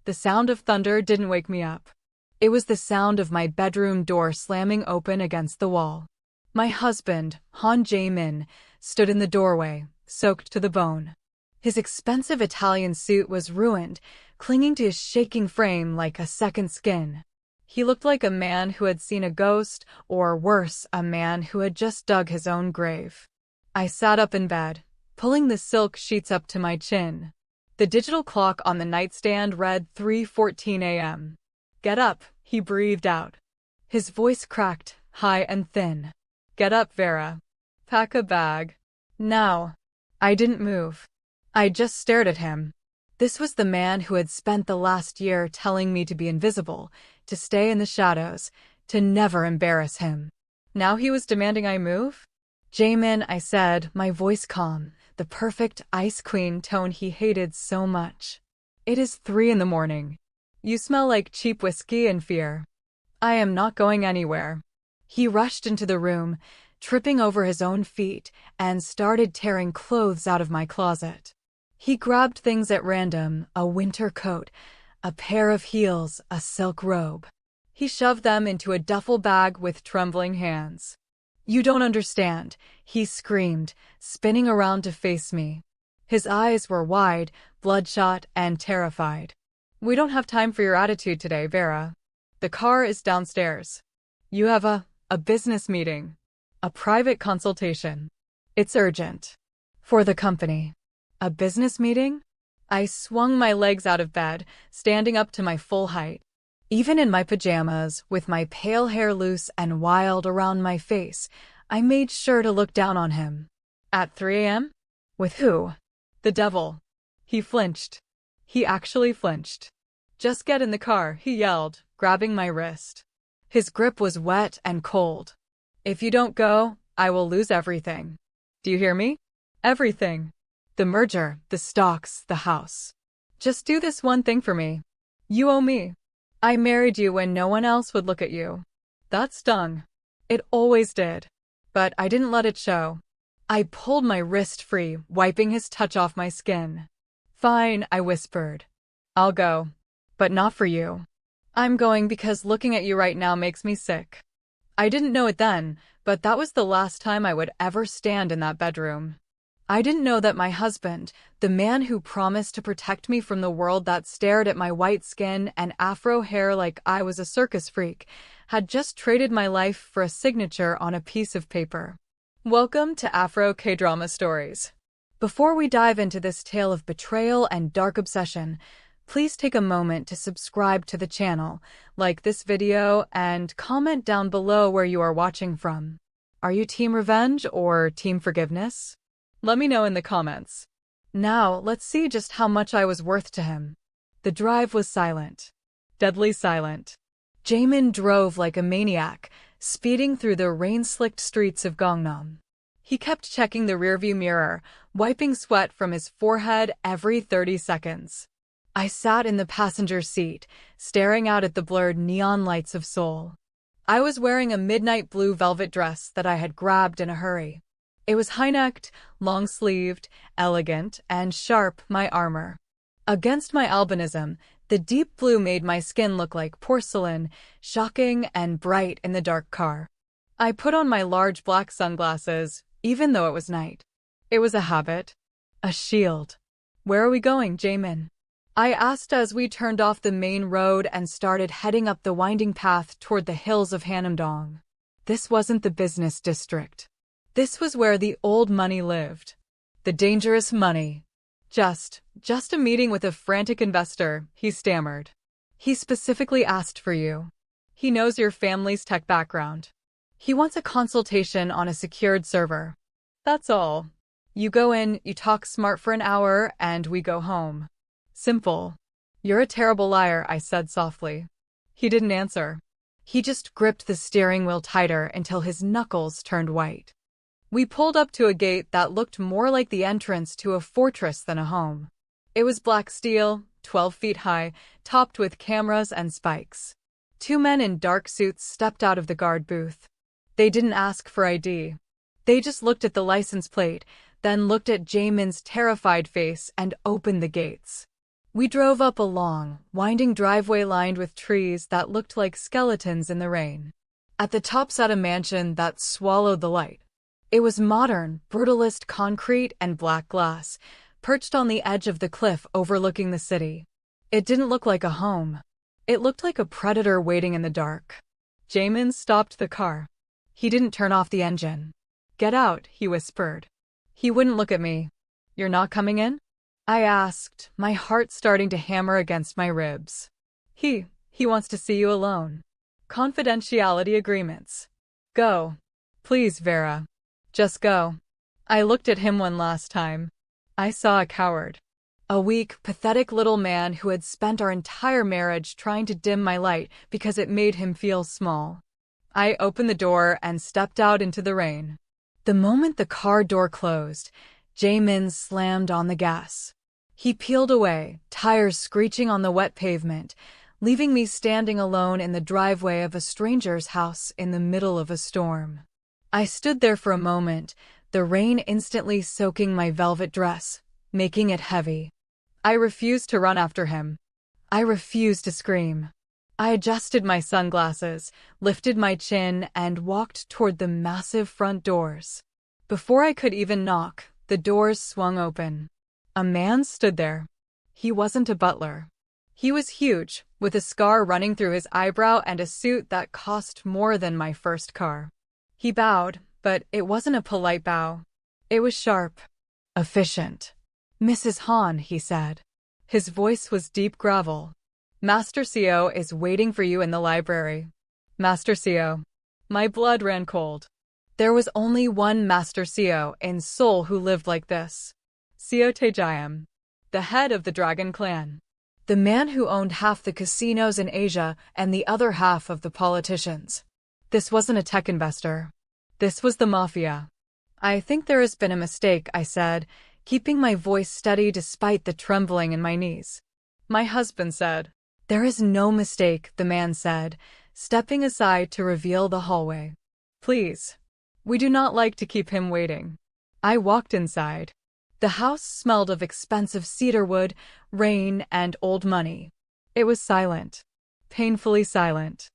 The sound of thunder didn't wake me up. It was the sound of my bedroom door slamming open against the wall. My husband, Jae-min, stood in the doorway, soaked to the bone. His expensive Italian suit was ruined, clinging to his shaking frame like a second skin. He looked like a man who had seen a ghost, or worse, a man who had just dug his own grave. I sat up in bed, pulling the silk sheets up to my chin. The digital clock on the nightstand read 3:14 a.m. "Get up," he breathed out. His voice cracked, high and thin. "Get up, Vera. Pack a bag. Now." I didn't move. I just stared at him. This was the man who had spent the last year telling me to be invisible, to stay in the shadows, to never embarrass him. Now he was demanding I move? "Jae-min," I said, my voice calm, the perfect ice queen tone he hated so much. "It is 3 in the morning. You smell like cheap whiskey and fear. I am not going anywhere." He rushed into the room, tripping over his own feet, and started tearing clothes out of my closet. He grabbed things at random, a winter coat, a pair of heels, a silk robe. He shoved them into a duffel bag with trembling hands. "You don't understand," he screamed, spinning around to face me. His eyes were wide, bloodshot, and terrified. "We don't have time for your attitude today, Vera. The car is downstairs. You have a business meeting. A private consultation. It's urgent. For the company." "A business meeting?" I swung my legs out of bed, standing up to my full height. Even in my pajamas, with my pale hair loose and wild around my face, I made sure to look down on him. "At 3 a.m.? With who?" "The devil." He flinched. He actually flinched. "Just get in the car," he yelled, grabbing my wrist. His grip was wet and cold. "If you don't go, I will lose everything. Do you hear me? Everything. The merger, the stocks, the house. Just do this one thing for me. You owe me. I married you when no one else would look at you." That stung. It always did. But I didn't let it show. I pulled my wrist free, wiping his touch off my skin. "Fine," I whispered. "I'll go. But not for you. I'm going because looking at you right now makes me sick." I didn't know it then, but that was the last time I would ever stand in that bedroom. I didn't know that my husband, the man who promised to protect me from the world that stared at my white skin and afro hair like I was a circus freak, had just traded my life for a signature on a piece of paper. Welcome to Afro-K-drama stories. Before we dive into this tale of betrayal and dark obsession, please take a moment to subscribe to the channel, like this video, and comment down below where you are watching from. Are you Team Revenge or Team Forgiveness? Let me know in the comments. Now, let's see just how much I was worth to him. The drive was silent. Deadly silent. Jae-min drove like a maniac, speeding through the rain-slicked streets of Gangnam. He kept checking the rearview mirror, wiping sweat from his forehead every 30 seconds. I sat in the passenger seat, staring out at the blurred neon lights of Seoul. I was wearing a midnight blue velvet dress that I had grabbed in a hurry. It was high-necked, long-sleeved, elegant, and sharp, my armor. Against my albinism, the deep blue made my skin look like porcelain, shocking and bright in the dark car. I put on my large black sunglasses, even though it was night. It was a habit. A shield. "Where are we going, Jae-min?" I asked as we turned off the main road and started heading up the winding path toward the hills of Hanamdong. This wasn't the business district. This was where the old money lived. The dangerous money. Just a meeting with a frantic investor," he stammered. "He specifically asked for you. He knows your family's tech background. He wants a consultation on a secured server. That's all. You go in, you talk smart for an hour, and we go home. Simple." "You're a terrible liar," I said softly. He didn't answer. He just gripped the steering wheel tighter until his knuckles turned white. We pulled up to a gate that looked more like the entrance to a fortress than a home. It was black steel, 12 feet high, topped with cameras and spikes. 2 men in dark suits stepped out of the guard booth. They didn't ask for ID. They just looked at the license plate, then looked at Jae-min's terrified face and opened the gates. We drove up a long, winding driveway lined with trees that looked like skeletons in the rain. At the top sat a mansion that swallowed the light. It was modern, brutalist concrete and black glass, perched on the edge of the cliff overlooking the city. It didn't look like a home. It looked like a predator waiting in the dark. Jae-min stopped the car. He didn't turn off the engine. "Get out," he whispered. He wouldn't look at me. "You're not coming in?" I asked, my heart starting to hammer against my ribs. He wants to see you alone. Confidentiality agreements. Go. Please, Vera. Just go. I looked at him one last time. I saw a coward. A weak, pathetic little man who had spent our entire marriage trying to dim my light because it made him feel small. I opened the door and stepped out into the rain. The moment the car door closed, Jae-min slammed on the gas. He peeled away, tires screeching on the wet pavement, leaving me standing alone in the driveway of a stranger's house in the middle of a storm. I stood there for a moment, the rain instantly soaking my velvet dress, making it heavy. I refused to run after him. I refused to scream. I adjusted my sunglasses, lifted my chin, and walked toward the massive front doors. Before I could even knock, the doors swung open. A man stood there. He wasn't a butler. He was huge, with a scar running through his eyebrow and a suit that cost more than my first car. He bowed, but it wasn't a polite bow. It was sharp. Efficient. "Mrs. Han," he said. His voice was deep gravel. "Master Seo is waiting for you in the library." Master Seo. My blood ran cold. There was only one Master Seo in Seoul who lived like this. Seo Tae-gyeom, the head of the Dragon Clan. The man who owned half the casinos in Asia and the other half of the politicians. This wasn't a tech investor. This was the mafia. "I think there has been a mistake," I said, keeping my voice steady despite the trembling in my knees. My husband said. "There is no mistake," the man said, stepping aside to reveal the hallway. "Please. We do not like to keep him waiting." I walked inside. The house smelled of expensive cedar wood, rain, and old money. It was silent. Painfully silent.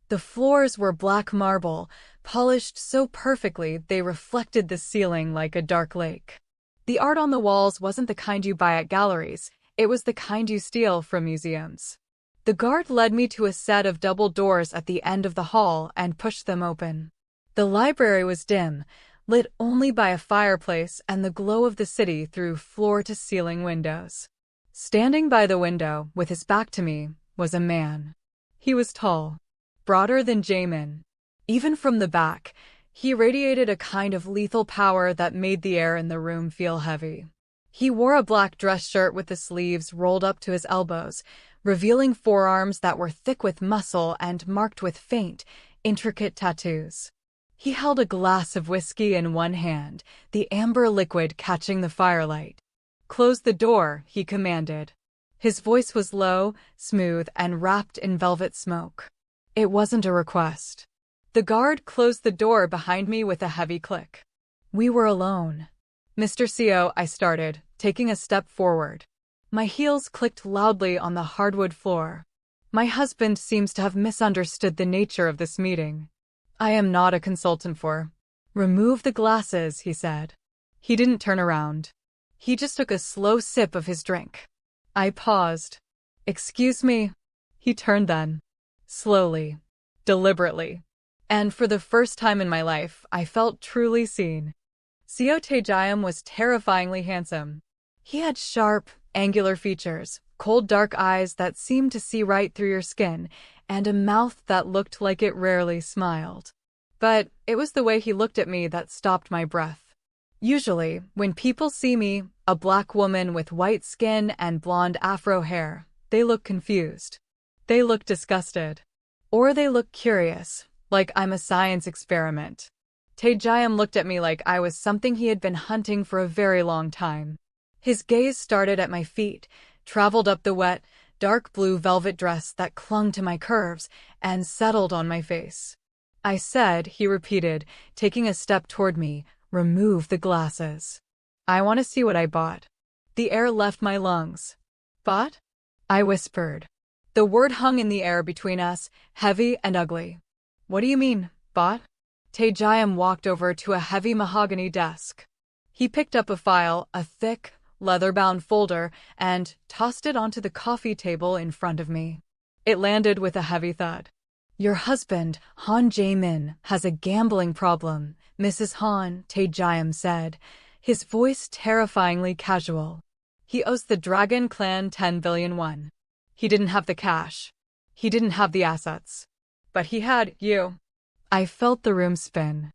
The floors were black marble, polished so perfectly they reflected the ceiling like a dark lake. The art on the walls wasn't the kind you buy at galleries, it was the kind you steal from museums. The guard led me to a set of double doors at the end of the hall and pushed them open. The library was dim, lit only by a fireplace and the glow of the city through floor-to-ceiling windows. Standing by the window, with his back to me, was a man. He was tall, broader than Jae-min. Even from the back, he radiated a kind of lethal power that made the air in the room feel heavy. He wore a black dress shirt with the sleeves rolled up to his elbows, revealing forearms that were thick with muscle and marked with faint, intricate tattoos. He held a glass of whiskey in one hand, the amber liquid catching the firelight. "Close the door," he commanded. His voice was low, smooth, and wrapped in velvet smoke. It wasn't a request. The guard closed the door behind me with a heavy click. We were alone. "Mr. Seo," I started, taking a step forward. My heels clicked loudly on the hardwood floor. My husband seems to have misunderstood the nature of this meeting. "I am not a consultant for." "Remove the glasses," he said. He didn't turn around. He just took a slow sip of his drink. I paused. "Excuse me." He turned then. Slowly. Deliberately. And for the first time in my life, I felt truly seen. Seo Tae-gyeom was terrifyingly handsome. He had sharp, angular features, cold dark eyes that seemed to see right through your skin, and a mouth that looked like it rarely smiled. But it was the way he looked at me that stopped my breath. Usually, when people see me, a black woman with white skin and blonde afro hair, they look confused. They look disgusted. Or they look curious, like I'm a science experiment. Tae-gyeom looked at me like I was something he had been hunting for a very long time. His gaze started at my feet, traveled up the wet, dark blue velvet dress that clung to my curves, and settled on my face. "I said," he repeated, taking a step toward me, "remove the glasses. I want to see what I bought." The air left my lungs. "Bought?" I whispered. The word hung in the air between us, heavy and ugly. What do you mean, bot? Tae-gyeom walked over to a heavy mahogany desk. He picked up a file, a thick, leather-bound folder, and tossed it onto the coffee table in front of me. It landed with a heavy thud. Your husband, Jae-min, has a gambling problem, Mrs. Han, Tae-gyeom said, his voice terrifyingly casual. He owes the Dragon clan 10 billion won. He didn't have the cash. He didn't have the assets. But he had you. I felt the room spin.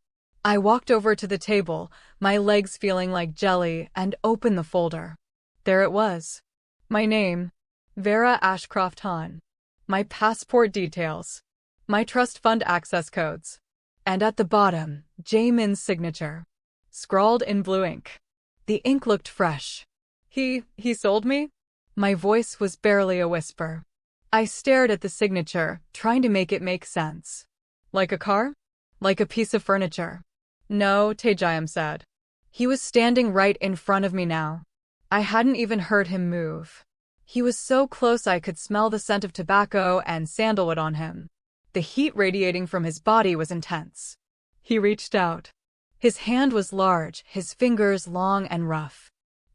I walked over to the table, my legs feeling like jelly, and opened the folder. There it was. My name, Vera Ashcroft Han. My passport details. My trust fund access codes. And at the bottom, Jae-min's signature. Scrawled in blue ink. The ink looked fresh. He sold me? My voice was barely a whisper. I stared at the signature, trying to make it make sense. Like a car? Like a piece of furniture? No, Tae-gyeom said. He was standing right in front of me now. I hadn't even heard him move. He was so close I could smell the scent of tobacco and sandalwood on him. The heat radiating from his body was intense. He reached out. His hand was large, his fingers long and rough.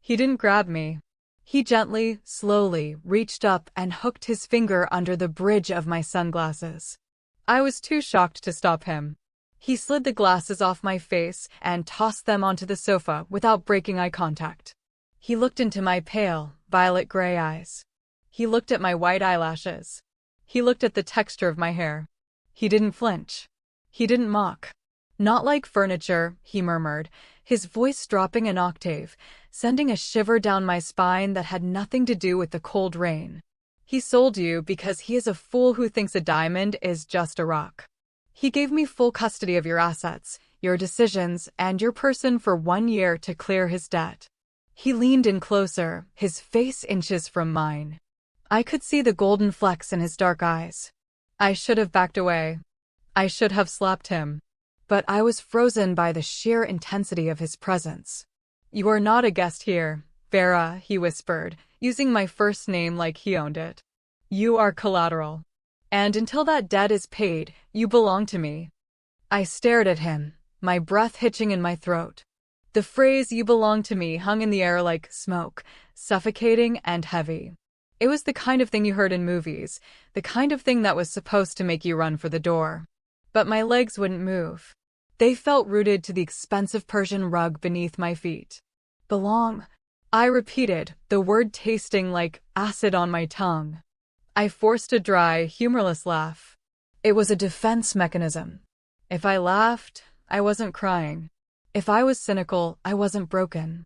He didn't grab me. He gently, slowly, reached up and hooked his finger under the bridge of my sunglasses. I was too shocked to stop him. He slid the glasses off my face and tossed them onto the sofa without breaking eye contact. He looked into my pale, violet-gray eyes. He looked at my white eyelashes. He looked at the texture of my hair. He didn't flinch. He didn't mock. Not like furniture, he murmured, his voice dropping an octave, sending a shiver down my spine that had nothing to do with the cold rain. He sold you because he is a fool who thinks a diamond is just a rock. He gave me full custody of your assets, your decisions, and your person for 1 year to clear his debt. He leaned in closer, his face inches from mine. I could see the golden flecks in his dark eyes. I should have backed away. I should have slapped him. But I was frozen by the sheer intensity of his presence. You are not a guest here, Vera, he whispered, using my first name like he owned it. You are collateral. And until that debt is paid, you belong to me. I stared at him, my breath hitching in my throat. The phrase "you belong to me" hung in the air like smoke, suffocating and heavy. It was the kind of thing you heard in movies, the kind of thing that was supposed to make you run for the door. But my legs wouldn't move. They felt rooted to the expensive Persian rug beneath my feet. Belong, I repeated, the word tasting like acid on my tongue. I forced a dry, humorless laugh. It was a defense mechanism. If I laughed, I wasn't crying. If I was cynical, I wasn't broken.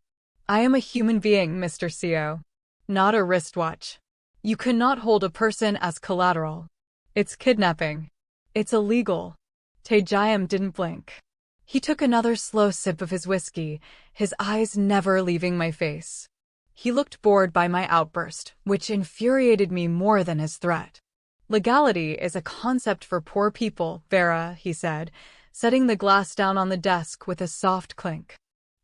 I am a human being, Mr. Seo. Not a wristwatch. You cannot hold a person as collateral. It's kidnapping. It's illegal. Tae-gyeom didn't blink. He took another slow sip of his whiskey, his eyes never leaving my face. He looked bored by my outburst, which infuriated me more than his threat. Legality is a concept for poor people, Vera, he said, setting the glass down on the desk with a soft clink.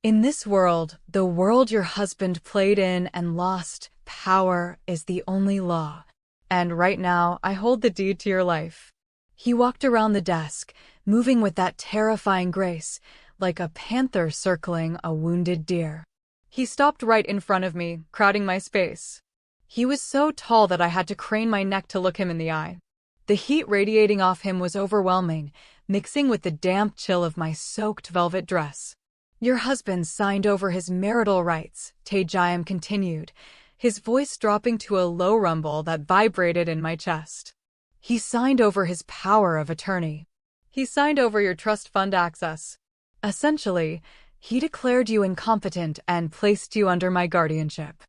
In this world, the world your husband played in and lost, power is the only law. And right now, I hold the deed to your life. He walked around the desk, moving with that terrifying grace, like a panther circling a wounded deer. He stopped right in front of me, crowding my space. He was so tall that I had to crane my neck to look him in the eye. The heat radiating off him was overwhelming, mixing with the damp chill of my soaked velvet dress. Your husband signed over his marital rights, Tae-gyeom continued, his voice dropping to a low rumble that vibrated in my chest. He signed over his power of attorney. He signed over your trust fund access. Essentially, he declared you incompetent and placed you under my guardianship.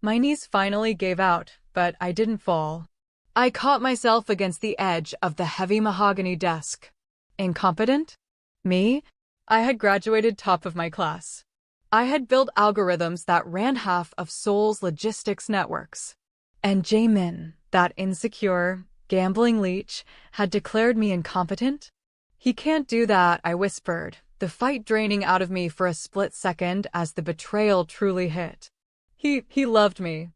My knees finally gave out, but I didn't fall. I caught myself against the edge of the heavy mahogany desk. Incompetent? Me? I had graduated top of my class. I had built algorithms that ran half of Seoul's logistics networks. And Jae-min, that insecure, gambling leech, had declared me incompetent? He can't do that, I whispered, the fight draining out of me for a split second as the betrayal truly hit. He loved me.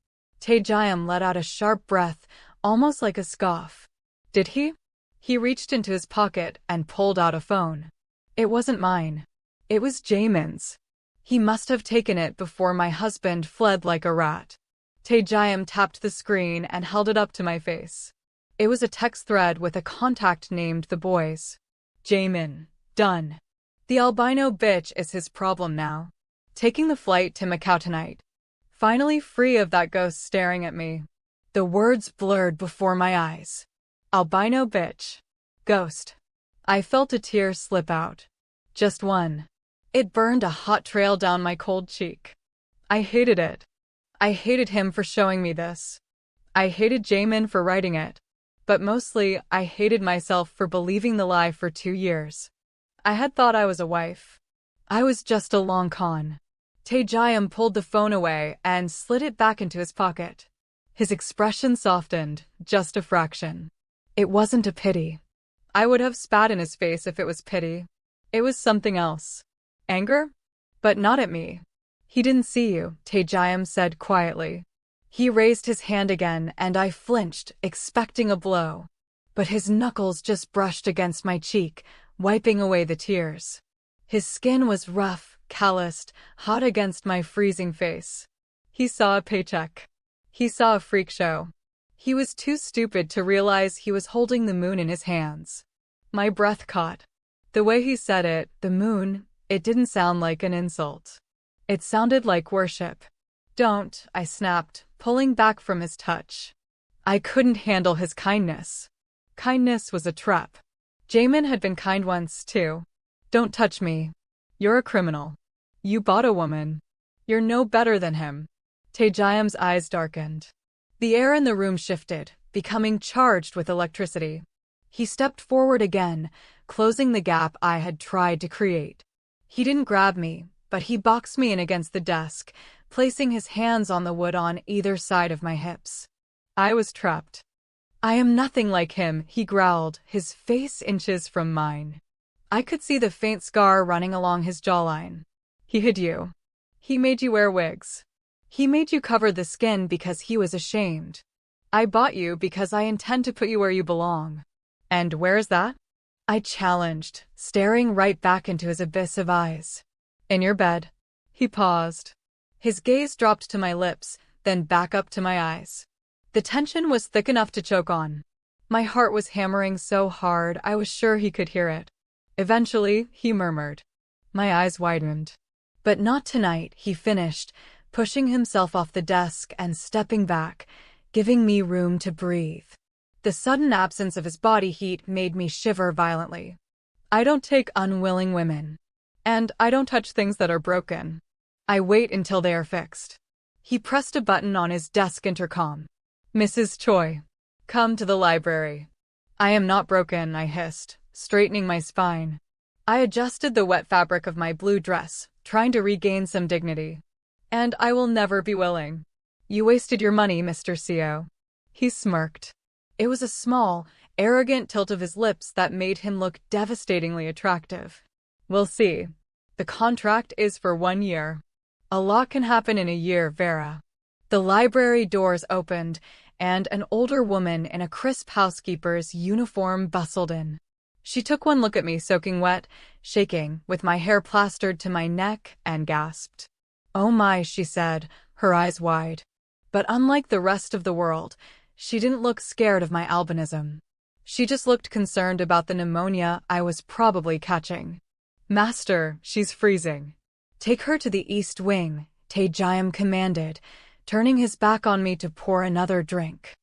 Tae-gyeom let out a sharp breath, almost like a scoff. Did he? He reached into his pocket and pulled out a phone. It wasn't mine. It was Jae-min's. He must have taken it before my husband fled like a rat. Tae-gyeom tapped the screen and held it up to my face. It was a text thread with a contact named The Boys. Jae-min. Done. The albino bitch is his problem now. Taking the flight to Macau tonight. Finally free of that ghost staring at me. The words blurred before my eyes. Albino bitch. Ghost. I felt a tear slip out. Just one. It burned a hot trail down my cold cheek. I hated it. I hated him for showing me this. I hated Jae-min for writing it. But mostly, I hated myself for believing the lie for 2 years. I had thought I was a wife. I was just a long con. Tae-gyeom pulled the phone away and slid it back into his pocket. His expression softened, just a fraction. It wasn't a pity. I would have spat in his face if it was pity. It was something else. Anger? But not at me. He didn't see you, Tae-gyeom said quietly. He raised his hand again and I flinched, expecting a blow. But his knuckles just brushed against my cheek, wiping away the tears. His skin was rough, calloused, hot against my freezing face. He saw a paycheck. He saw a freak show. He was too stupid to realize he was holding the moon in his hands. My breath caught. The way he said it, the moon, it didn't sound like an insult. It sounded like worship. Don't, I snapped, pulling back from his touch. I couldn't handle his kindness. Kindness was a trap. Jae-min had been kind once, too. Don't touch me. You're a criminal. You bought a woman. You're no better than him. Tae-gyeom's eyes darkened. The air in the room shifted, becoming charged with electricity. He stepped forward again, closing the gap I had tried to create. He didn't grab me, but he boxed me in against the desk, placing his hands on the wood on either side of my hips. I was trapped. I am nothing like him, he growled, his face inches from mine. I could see the faint scar running along his jawline. He hid you. He made you wear wigs. He made you cover the skin because he was ashamed. I bought you because I intend to put you where you belong. And where's that? I challenged, staring right back into his abyss of eyes. In your bed. He paused. His gaze dropped to my lips, then back up to my eyes. The tension was thick enough to choke on. My heart was hammering so hard I was sure he could hear it. Eventually, he murmured. My eyes widened. But not tonight, he finished, pushing himself off the desk and stepping back, giving me room to breathe. The sudden absence of his body heat made me shiver violently. I don't take unwilling women. And I don't touch things that are broken. I wait until they are fixed. He pressed a button on his desk intercom. Mrs. Choi. Come to the library. I am not broken, I hissed, straightening my spine. I adjusted the wet fabric of my blue dress, trying to regain some dignity. And I will never be willing. You wasted your money, Mr. Seo. He smirked. It was a small, arrogant tilt of his lips that made him look devastatingly attractive. We'll see. The contract is for 1 year. A lot can happen in a year, Vera. The library doors opened, and an older woman in a crisp housekeeper's uniform bustled in. She took one look at me soaking wet, shaking, with my hair plastered to my neck, and gasped. Oh my, she said, her eyes wide. But unlike the rest of the world, she didn't look scared of my albinism. She just looked concerned about the pneumonia I was probably catching. Master, she's freezing. Take her to the East Wing, Tae-gyeom commanded, turning his back on me to pour another drink.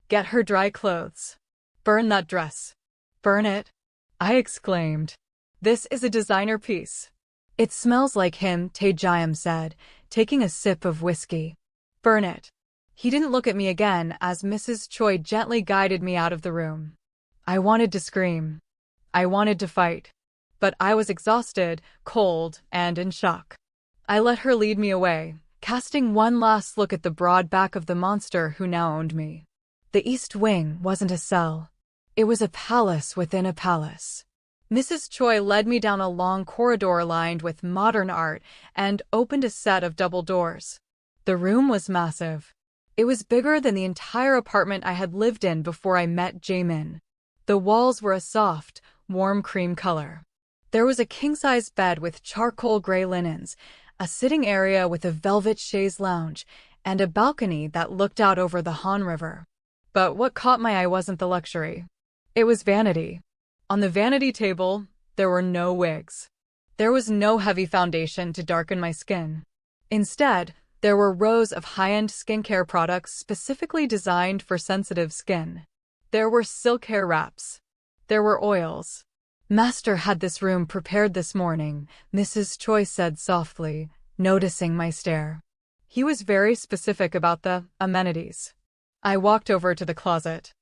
Get her dry clothes. Burn that dress. Burn it, I exclaimed. This is a designer piece. It smells like him, Tae-gyeom said, taking a sip of whiskey. Burn it. He didn't look at me again as Mrs. Choi gently guided me out of the room. I wanted to scream. I wanted to fight. But I was exhausted, cold, and in shock. I let her lead me away, casting one last look at the broad back of the monster who now owned me. The East Wing wasn't a cell. It was a palace within a palace. Mrs. Choi led me down a long corridor lined with modern art and opened a set of double doors. The room was massive. It was bigger than the entire apartment I had lived in before I met Jae-min. The walls were a soft, warm cream color. There was a king-size bed with charcoal gray linens, a sitting area with a velvet chaise lounge, and a balcony that looked out over the Han River. But what caught my eye wasn't the luxury. It was vanity. On the vanity table, there were no wigs. There was no heavy foundation to darken my skin. Instead, there were rows of high-end skincare products specifically designed for sensitive skin. There were silk hair wraps. There were oils. "Master had this room prepared this morning," Mrs. Choi said softly, noticing my stare. He was very specific about the amenities. I walked over to the closet.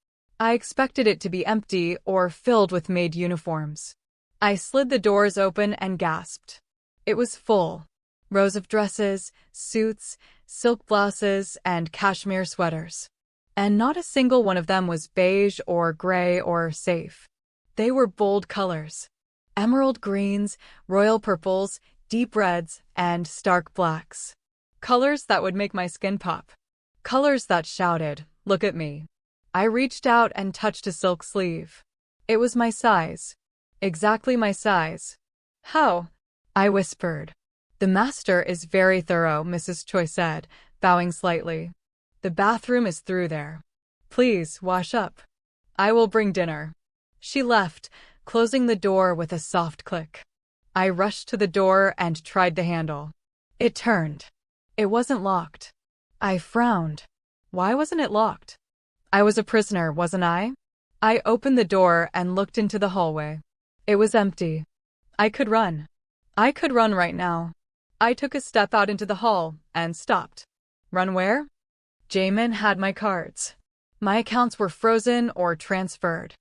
I expected it to be empty or filled with maid uniforms. I slid the doors open and gasped. It was full. Rows of dresses, suits, silk blouses, and cashmere sweaters. And not a single one of them was beige or gray or safe. They were bold colors. Emerald greens, royal purples, deep reds, and stark blacks. Colors that would make my skin pop. Colors that shouted, "Look at me." I reached out and touched a silk sleeve. It was my size. Exactly my size. "How?" I whispered. "The master is very thorough," Mrs. Choi said, bowing slightly. "The bathroom is through there. Please, wash up. I will bring dinner." She left, closing the door with a soft click. I rushed to the door and tried the handle. It turned. It wasn't locked. I frowned. Why wasn't it locked? I was a prisoner, wasn't I? I opened the door and looked into the hallway. It was empty. I could run. I could run right now. I took a step out into the hall and stopped. Run where? Jae-min had my cards. My accounts were frozen or transferred.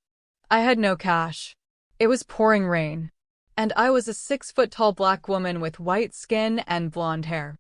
I had no cash. It was pouring rain. And I was a 6-foot-tall black woman with white skin and blonde hair.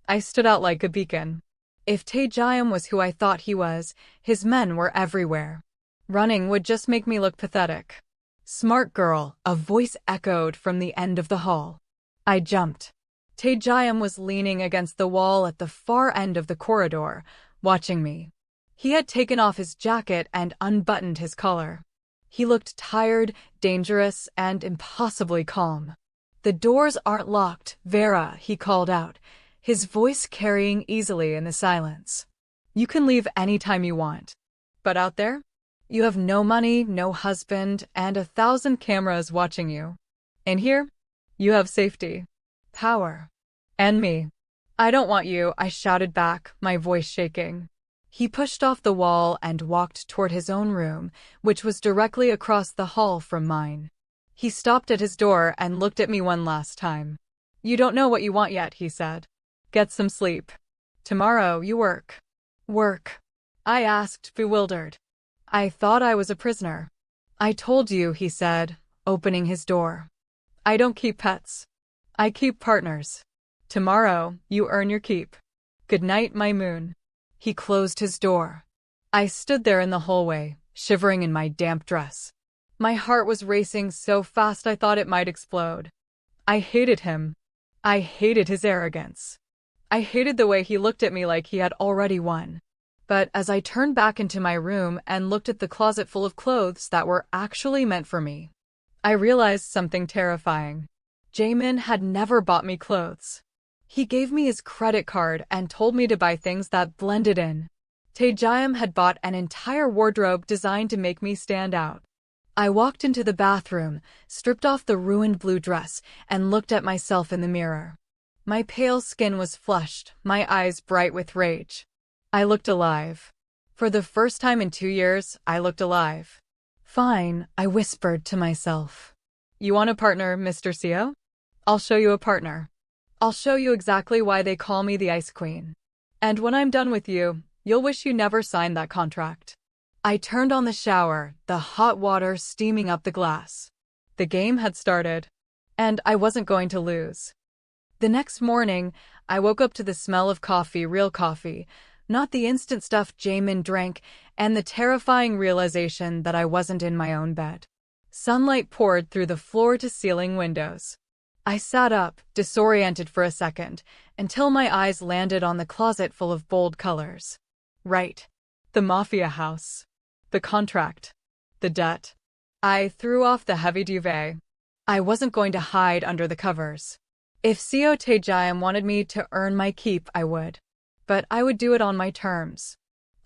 I stood out like a beacon. If Tae-gyeom was who I thought he was, his men were everywhere. Running would just make me look pathetic. "Smart girl," a voice echoed from the end of the hall. I jumped. Tae-gyeom was leaning against the wall at the far end of the corridor, watching me. He had taken off his jacket and unbuttoned his collar. He looked tired, dangerous, and impossibly calm. "The doors aren't locked, Vera," he called out, his voice carrying easily in the silence. "You can leave anytime you want. But out there? You have no money, no husband, and 1,000 cameras watching you. In here, you have safety, power, and me." "I don't want you," I shouted back, my voice shaking. He pushed off the wall and walked toward his own room, which was directly across the hall from mine. He stopped at his door and looked at me one last time. "You don't know what you want yet," he said. "Get some sleep. Tomorrow you work." "Work?" I asked, bewildered. "I thought I was a prisoner." "I told you," he said, opening his door. "I don't keep pets. I keep partners. Tomorrow, you earn your keep. Good night, my moon." He closed his door. I stood there in the hallway, shivering in my damp dress. My heart was racing so fast I thought it might explode. I hated him. I hated his arrogance. I hated the way he looked at me like he had already won. But as I turned back into my room and looked at the closet full of clothes that were actually meant for me, I realized something terrifying. Jae-min had never bought me clothes. He gave me his credit card and told me to buy things that blended in. Tae-gyeom had bought an entire wardrobe designed to make me stand out. I walked into the bathroom, stripped off the ruined blue dress, and looked at myself in the mirror. My pale skin was flushed, my eyes bright with rage. I looked alive. For the first time in 2 years, I looked alive. "Fine," I whispered to myself. "You want a partner, Mr. Seo? I'll show you a partner. I'll show you exactly why they call me the Ice Queen. And when I'm done with you, you'll wish you never signed that contract." I turned on the shower, the hot water steaming up the glass. The game had started, and I wasn't going to lose. The next morning, I woke up to the smell of coffee, real coffee, not the instant stuff Jae-min drank, and the terrifying realization that I wasn't in my own bed. Sunlight poured through the floor-to-ceiling windows. I sat up, disoriented for a second, until my eyes landed on the closet full of bold colors. Right. The mafia house. The contract. The debt. I threw off the heavy duvet. I wasn't going to hide under the covers. If Seo Tae-gyeom wanted me to earn my keep, I would. But I would do it on my terms.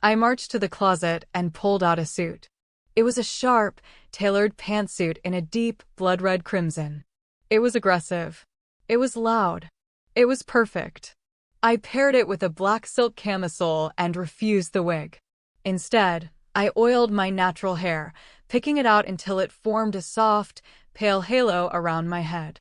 I marched to the closet and pulled out a suit. It was a sharp, tailored pantsuit in a deep, blood-red crimson. It was aggressive. It was loud. It was perfect. I paired it with a black silk camisole and refused the wig. Instead, I oiled my natural hair, picking it out until it formed a soft, pale halo around my head.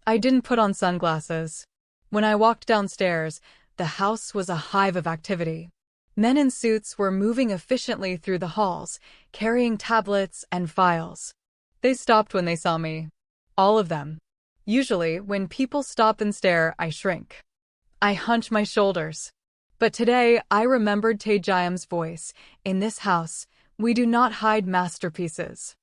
I didn't put on sunglasses. When I walked downstairs, the house was a hive of activity. Men in suits were moving efficiently through the halls, carrying tablets and files. They stopped when they saw me. All of them. Usually, when people stop and stare, I shrink. I hunch my shoulders. But today, I remembered Tae-gyeom's voice. In this house, we do not hide masterpieces.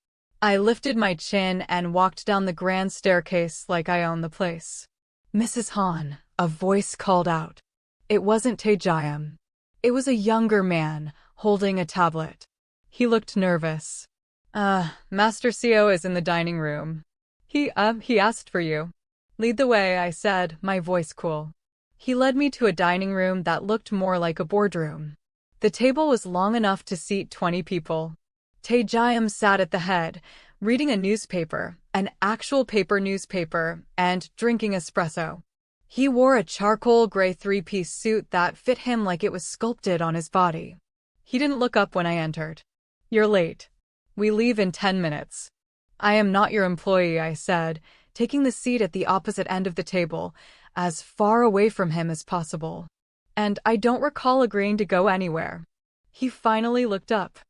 I lifted my chin and walked down the grand staircase like I owned the place. Mrs. Han, a voice called out. It wasn't Tae-gyeom. It was a younger man, holding a tablet. He looked nervous. Master Seo is in the dining room. He asked for you. Lead the way, I said, my voice cool. He led me to a dining room that looked more like a boardroom. The table was long enough to seat 20 people. Tae-gyeom sat at the head, reading a newspaper, an actual paper newspaper, and drinking espresso. He wore a charcoal gray three-piece suit that fit him like it was sculpted on his body. He didn't look up when I entered. You're late. We leave in 10 minutes. I am not your employee, I said, taking the seat at the opposite end of the table, as far away from him as possible. And I don't recall agreeing to go anywhere. He finally looked up.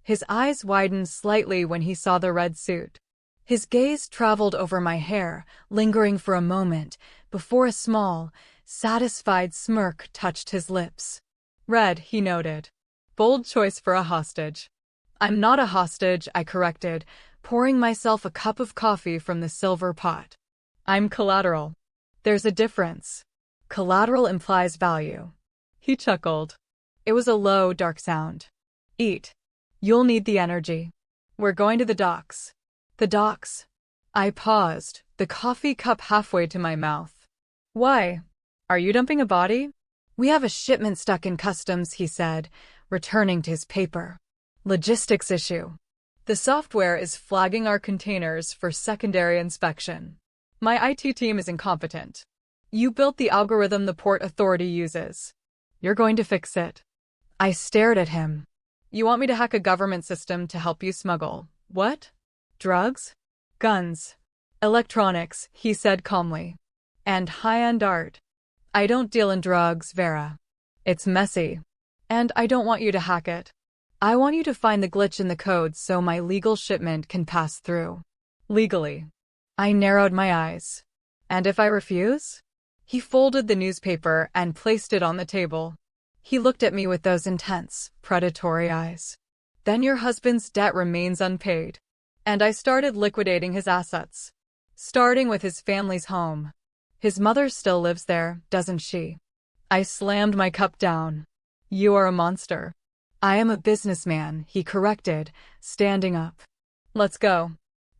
His eyes widened slightly when he saw the red suit. His gaze traveled over my hair, lingering for a moment, before a small, satisfied smirk touched his lips. Red, he noted. Bold choice for a hostage. I'm not a hostage, I corrected, pouring myself a cup of coffee from the silver pot. I'm collateral. There's a difference. Collateral implies value. He chuckled. It was a low, dark sound. Eat. You'll need the energy. We're going to the docks. The docks. I paused, the coffee cup halfway to my mouth. Why? Are you dumping a body? We have a shipment stuck in customs, he said, returning to his paper. Logistics issue. The software is flagging our containers for secondary inspection. My IT team is incompetent. You built the algorithm the port authority uses. You're going to fix it. I stared at him. You want me to hack a government system to help you smuggle? What? Drugs? Guns. Electronics, he said calmly. And high-end art. I don't deal in drugs, Vera. It's messy. And I don't want you to hack it. I want you to find the glitch in the code so my legal shipment can pass through. Legally. I narrowed my eyes. And if I refuse? He folded the newspaper and placed it on the table. He looked at me with those intense, predatory eyes. Then your husband's debt remains unpaid. And I started liquidating his assets. Starting with his family's home. His mother still lives there, doesn't she? I slammed my cup down. You are a monster. I am a businessman, he corrected, standing up. Let's go.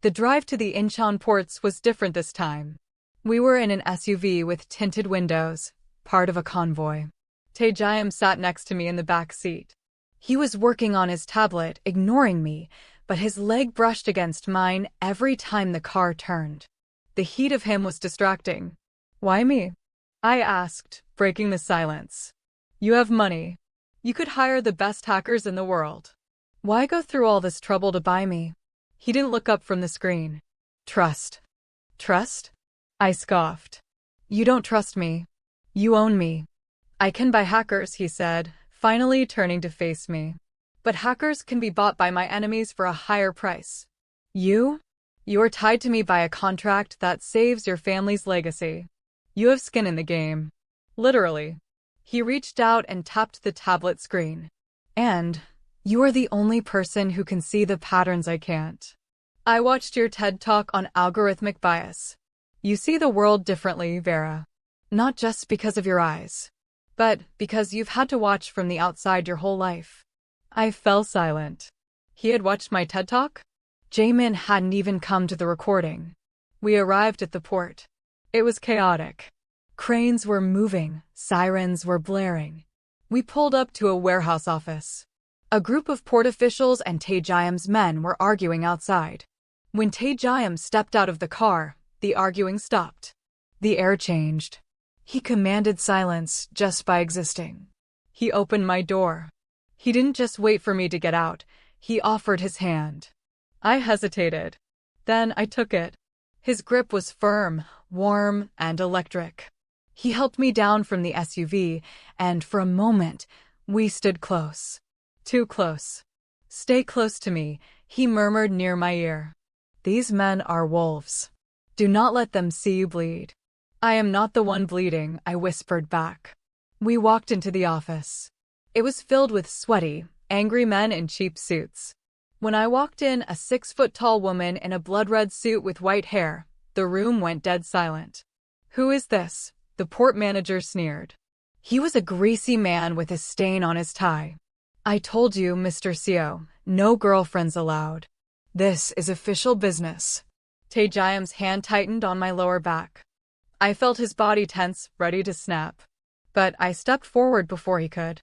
The drive to the Incheon ports was different this time. We were in an SUV with tinted windows, part of a convoy. Tae-gyeom sat next to me in the back seat. He was working on his tablet, ignoring me, but his leg brushed against mine every time the car turned. The heat of him was distracting. Why me? I asked, breaking the silence. You have money. You could hire the best hackers in the world. Why go through all this trouble to buy me? He didn't look up from the screen. Trust. Trust? I scoffed. You don't trust me. You own me. I can buy hackers, he said, finally turning to face me. But hackers can be bought by my enemies for a higher price. You? You are tied to me by a contract that saves your family's legacy. You have skin in the game. Literally. He reached out and tapped the tablet screen. And you are the only person who can see the patterns I can't. I watched your TED Talk on algorithmic bias. You see the world differently, Vera. Not just because of your eyes. but because you've had to watch from the outside your whole life. I fell silent. He had watched my TED Talk? Jae-min hadn't even come to the recording. We arrived at the port. It was chaotic. Cranes were moving, sirens were blaring. We pulled up to a warehouse office. A group of port officials and Tae-gyeom's men were arguing outside. When Tae-gyeom stepped out of the car, the arguing stopped. The air changed. He commanded silence just by existing. He opened my door. He didn't just wait for me to get out, he offered his hand. I hesitated. Then I took it. His grip was firm, warm, and electric. He helped me down from the SUV, and for a moment, we stood close. Too close. Stay close to me, he murmured near my ear. These men are wolves. Do not let them see you bleed. I am not the one bleeding, I whispered back. We walked into the office. It was filled with sweaty, angry men in cheap suits. When I walked in, a 6-foot-tall woman in a blood-red suit with white hair, the room went dead silent. Who is this? The port manager sneered. He was a greasy man with a stain on his tie. I told you, Mr. Seo, no girlfriends allowed. This is official business. Tae-gyeom's hand tightened on my lower back. I felt his body tense, ready to snap. But I stepped forward before he could.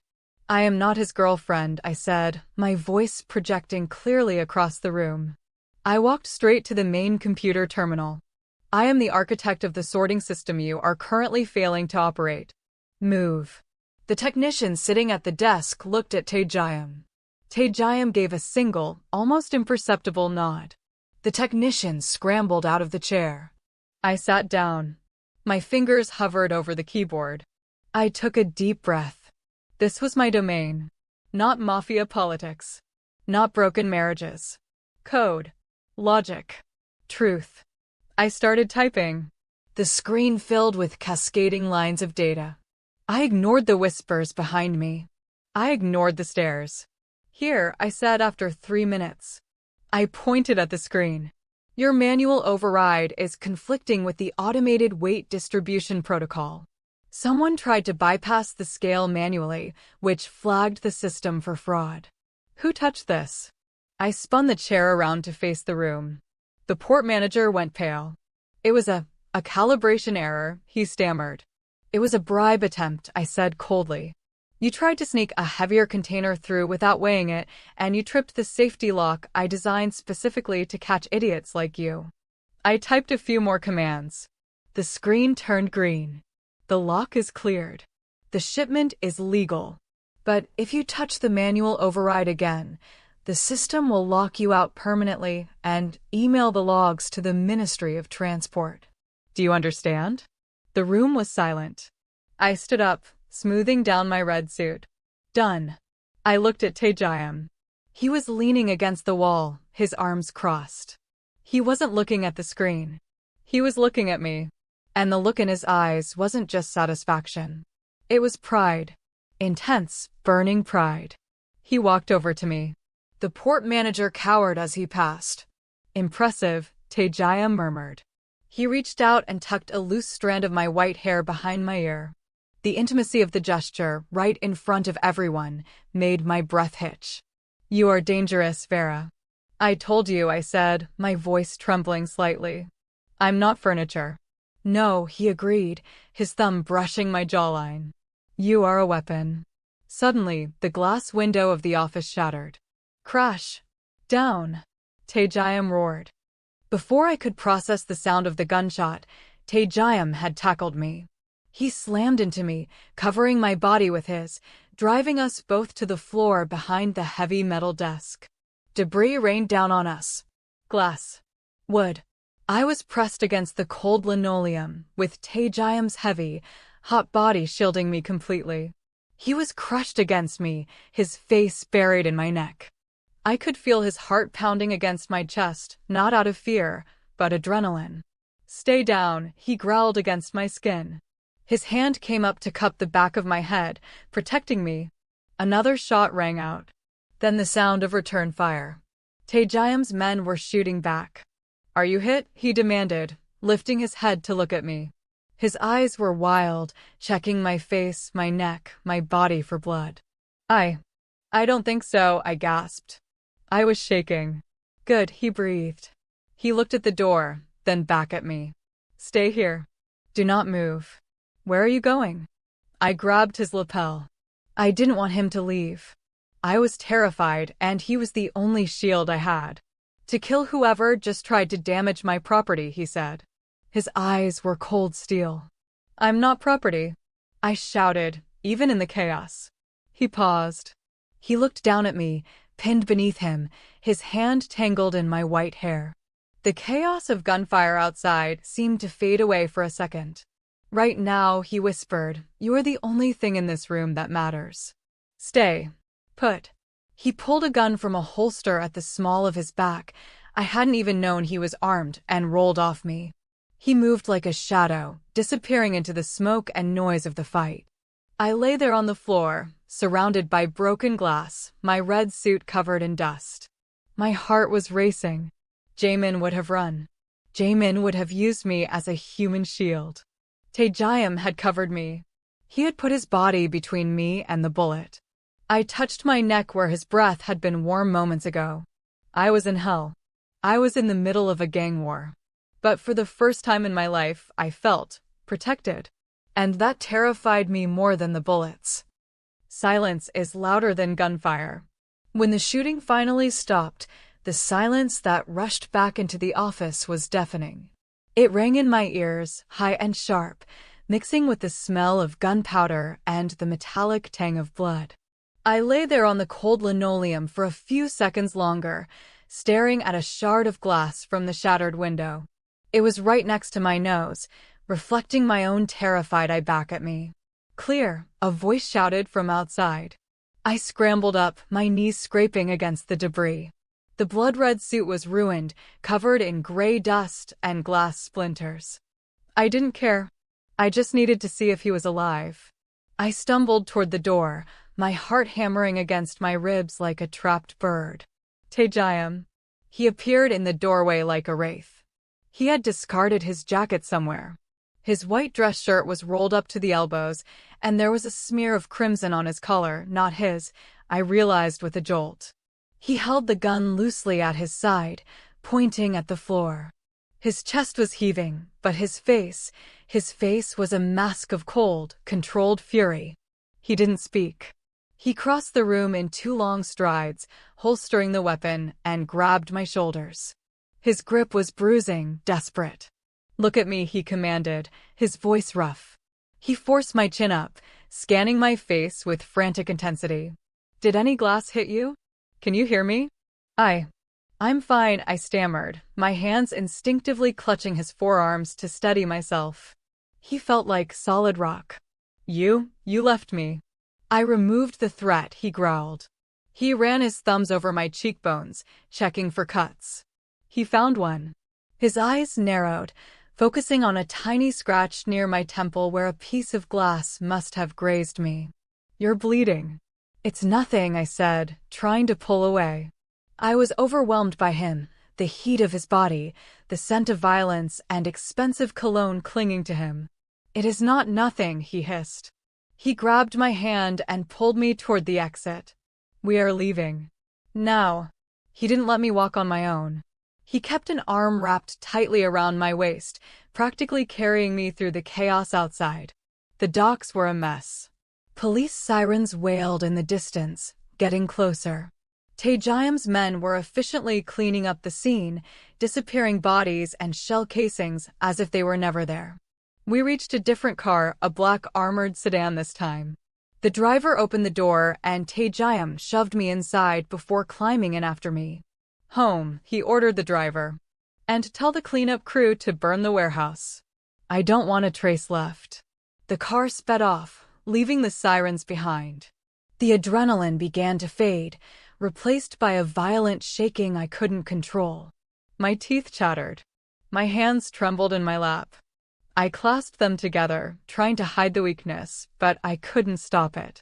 I am not his girlfriend, I said, my voice projecting clearly across the room. I walked straight to the main computer terminal. I am the architect of the sorting system you are currently failing to operate. Move. The technician sitting at the desk looked at Tae-gyeom. Tae-gyeom gave a single, almost imperceptible nod. The technician scrambled out of the chair. I sat down. My fingers hovered over the keyboard. I took a deep breath. This was my domain. Not mafia politics. Not broken marriages. Code. Logic. Truth. I started typing. The screen filled with cascading lines of data. I ignored the whispers behind me. I ignored the stares. Here, I said after 3 minutes. I pointed at the screen. Your manual override is conflicting with the automated weight distribution protocol. Someone tried to bypass the scale manually, which flagged the system for fraud. Who touched this? I spun the chair around to face the room. The port manager went pale. It was a calibration error, he stammered. It was a bribe attempt, I said coldly. You tried to sneak a heavier container through without weighing it, and you tripped the safety lock I designed specifically to catch idiots like you. I typed a few more commands. The screen turned green. The lock is cleared. The shipment is legal. But if you touch the manual override again, the system will lock you out permanently and email the logs to the Ministry of Transport. Do you understand? The room was silent. I stood up, smoothing down my red suit. Done. I looked at Tae-gyeom. He was leaning against the wall, his arms crossed. He wasn't looking at the screen. He was looking at me. And the look in his eyes wasn't just satisfaction. It was pride. Intense, burning pride. He walked over to me. The port manager cowered as he passed. Impressive, Tae-gyeom murmured. He reached out and tucked a loose strand of my white hair behind my ear. The intimacy of the gesture, right in front of everyone, made my breath hitch. You are dangerous, Vera. I told you, I said, my voice trembling slightly. I'm not furniture. No, he agreed, his thumb brushing my jawline. You are a weapon. Suddenly, the glass window of the office shattered. Crash. Down. Tae-gyeom roared. Before I could process the sound of the gunshot, Tae-gyeom had tackled me. He slammed into me, covering my body with his, driving us both to the floor behind the heavy metal desk. Debris rained down on us. Glass. Wood. I was pressed against the cold linoleum, with Tae-gyeom's heavy, hot body shielding me completely. He was crushed against me, his face buried in my neck. I could feel his heart pounding against my chest, not out of fear, but adrenaline. Stay down, he growled against my skin. His hand came up to cup the back of my head, protecting me. Another shot rang out. Then the sound of return fire. Tae-gyeom's men were shooting back. Are you hit? He demanded, lifting his head to look at me. His eyes were wild, checking my face, my neck, my body for blood. I don't think so, I gasped. I was shaking. Good, he breathed. He looked at the door, then back at me. Stay here. Do not move. Where are you going? I grabbed his lapel. I didn't want him to leave. I was terrified, and he was the only shield I had. To kill whoever just tried to damage my property, he said. His eyes were cold steel. I'm not property, I shouted, even in the chaos. He paused. He looked down at me, pinned beneath him, his hand tangled in my white hair. The chaos of gunfire outside seemed to fade away for a second. Right now, he whispered, you are the only thing in this room that matters. Stay put. He pulled a gun from a holster at the small of his back. I hadn't even known he was armed, and rolled off me. He moved like a shadow, disappearing into the smoke and noise of the fight. I lay there on the floor, surrounded by broken glass, my red suit covered in dust. My heart was racing. Jae-min would have run. Jae-min would have used me as a human shield. Tae-gyeom had covered me. He had put his body between me and the bullet. I touched my neck where his breath had been warm moments ago. I was in hell. I was in the middle of a gang war. But for the first time in my life, I felt protected. And that terrified me more than the bullets. Silence is louder than gunfire. When the shooting finally stopped, the silence that rushed back into the office was deafening. It rang in my ears, high and sharp, mixing with the smell of gunpowder and the metallic tang of blood. I lay there on the cold linoleum for a few seconds longer, staring at a shard of glass from the shattered window. It was right next to my nose, reflecting my own terrified eye back at me. Clear, a voice shouted from outside. I scrambled up, my knees scraping against the debris. The blood-red suit was ruined, covered in gray dust and glass splinters. I didn't care. I just needed to see if he was alive. I stumbled toward the door, my heart hammering against my ribs like a trapped bird. Tae-gyeom. He appeared in the doorway like a wraith. He had discarded his jacket somewhere. His white dress shirt was rolled up to the elbows, and there was a smear of crimson on his collar, not his, I realized with a jolt. He held the gun loosely at his side, pointing at the floor. His chest was heaving, but his face was a mask of cold, controlled fury. He didn't speak. He crossed the room in 2 long strides, holstering the weapon, and grabbed my shoulders. His grip was bruising, desperate. Look at me, he commanded, his voice rough. He forced my chin up, scanning my face with frantic intensity. Did any glass hit you? Can you hear me? I'm fine, I stammered, my hands instinctively clutching his forearms to steady myself. He felt like solid rock. You left me. I removed the threat, he growled. He ran his thumbs over my cheekbones, checking for cuts. He found one. His eyes narrowed, focusing on a tiny scratch near my temple where a piece of glass must have grazed me. You're bleeding. It's nothing, I said, trying to pull away. I was overwhelmed by him, the heat of his body, the scent of violence and expensive cologne clinging to him. It is not nothing, he hissed. He grabbed my hand and pulled me toward the exit. We are leaving. Now. He didn't let me walk on my own. He kept an arm wrapped tightly around my waist, practically carrying me through the chaos outside. The docks were a mess. Police sirens wailed in the distance, getting closer. Tae-gyeom's men were efficiently cleaning up the scene, disappearing bodies and shell casings as if they were never there. We reached a different car, a black armored sedan this time. The driver opened the door and Tae-gyeom shoved me inside before climbing in after me. Home, he ordered the driver. And tell the cleanup crew to burn the warehouse. I don't want a trace left. The car sped off, leaving the sirens behind. The adrenaline began to fade, replaced by a violent shaking I couldn't control. My teeth chattered. My hands trembled in my lap. I clasped them together, trying to hide the weakness, but I couldn't stop it.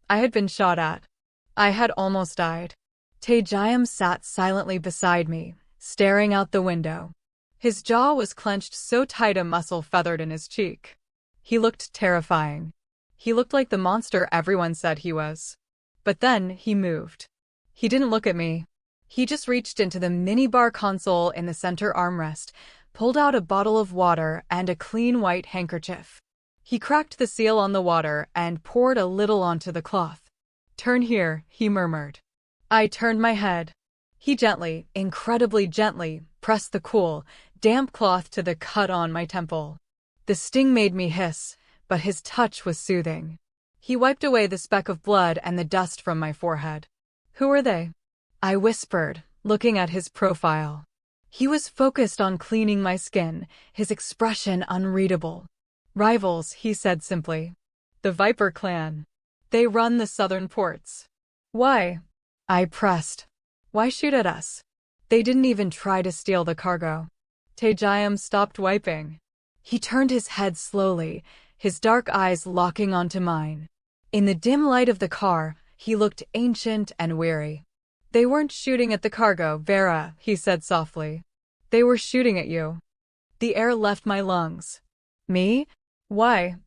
I had been shot at. I had almost died. Tae-gyeom sat silently beside me, staring out the window. His jaw was clenched so tight a muscle feathered in his cheek. He looked terrifying. He looked like the monster everyone said he was. But then, he moved. He didn't look at me. He just reached into the minibar console in the center armrest, pulled out a bottle of water and a clean white handkerchief. He cracked the seal on the water and poured a little onto the cloth. "Turn here," he murmured. I turned my head. He gently, incredibly gently, pressed the cool, damp cloth to the cut on my temple. The sting made me hiss, but his touch was soothing. He wiped away the speck of blood and the dust from my forehead. "Who are they?" I whispered, looking at his profile. He was focused on cleaning my skin, his expression unreadable. "Rivals," he said simply. "The Viper clan. They run the southern ports." "Why?" I pressed. "Why shoot at us? They didn't even try to steal the cargo." Tae-gyeom stopped wiping. He turned his head slowly, his dark eyes locking onto mine. In the dim light of the car, he looked ancient and weary. "They weren't shooting at the cargo, Vera," he said softly. "They were shooting at you." The air left my lungs. "Me? Why?"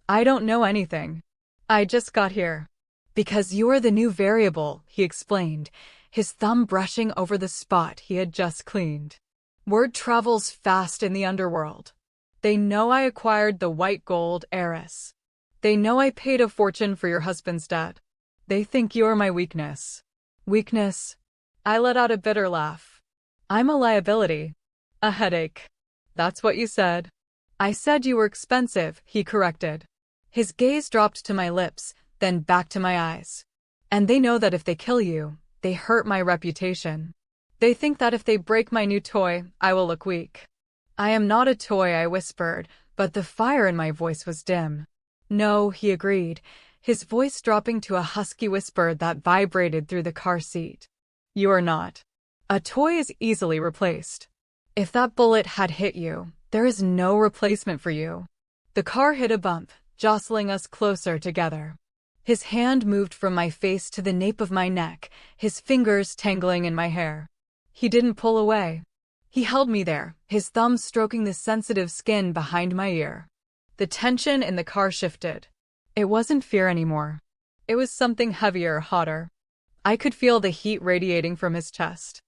"I don't know anything. I just got here." "Because you're the new variable," he explained, his thumb brushing over the spot he had just cleaned. "Word travels fast in the underworld. They know I acquired the white gold heiress. They know I paid a fortune for your husband's debt. They think you're my weakness." "Weakness?" I let out a bitter laugh. "I'm a liability. A headache." "That's what you said." "I said you were expensive," he corrected. His gaze dropped to my lips, then back to my eyes. "And they know that if they kill you, they hurt my reputation. They think that if they break my new toy, I will look weak." "I am not a toy," I whispered, but the fire in my voice was dim. "No," he agreed, his voice dropping to a husky whisper that vibrated through the car seat. "You are not. A toy is easily replaced. If that bullet had hit you, there is no replacement for you." The car hit a bump, jostling us closer together. His hand moved from my face to the nape of my neck, his fingers tangling in my hair. He didn't pull away. He held me there, his thumb stroking the sensitive skin behind my ear. The tension in the car shifted. It wasn't fear anymore. It was something heavier, hotter. I could feel the heat radiating from his chest.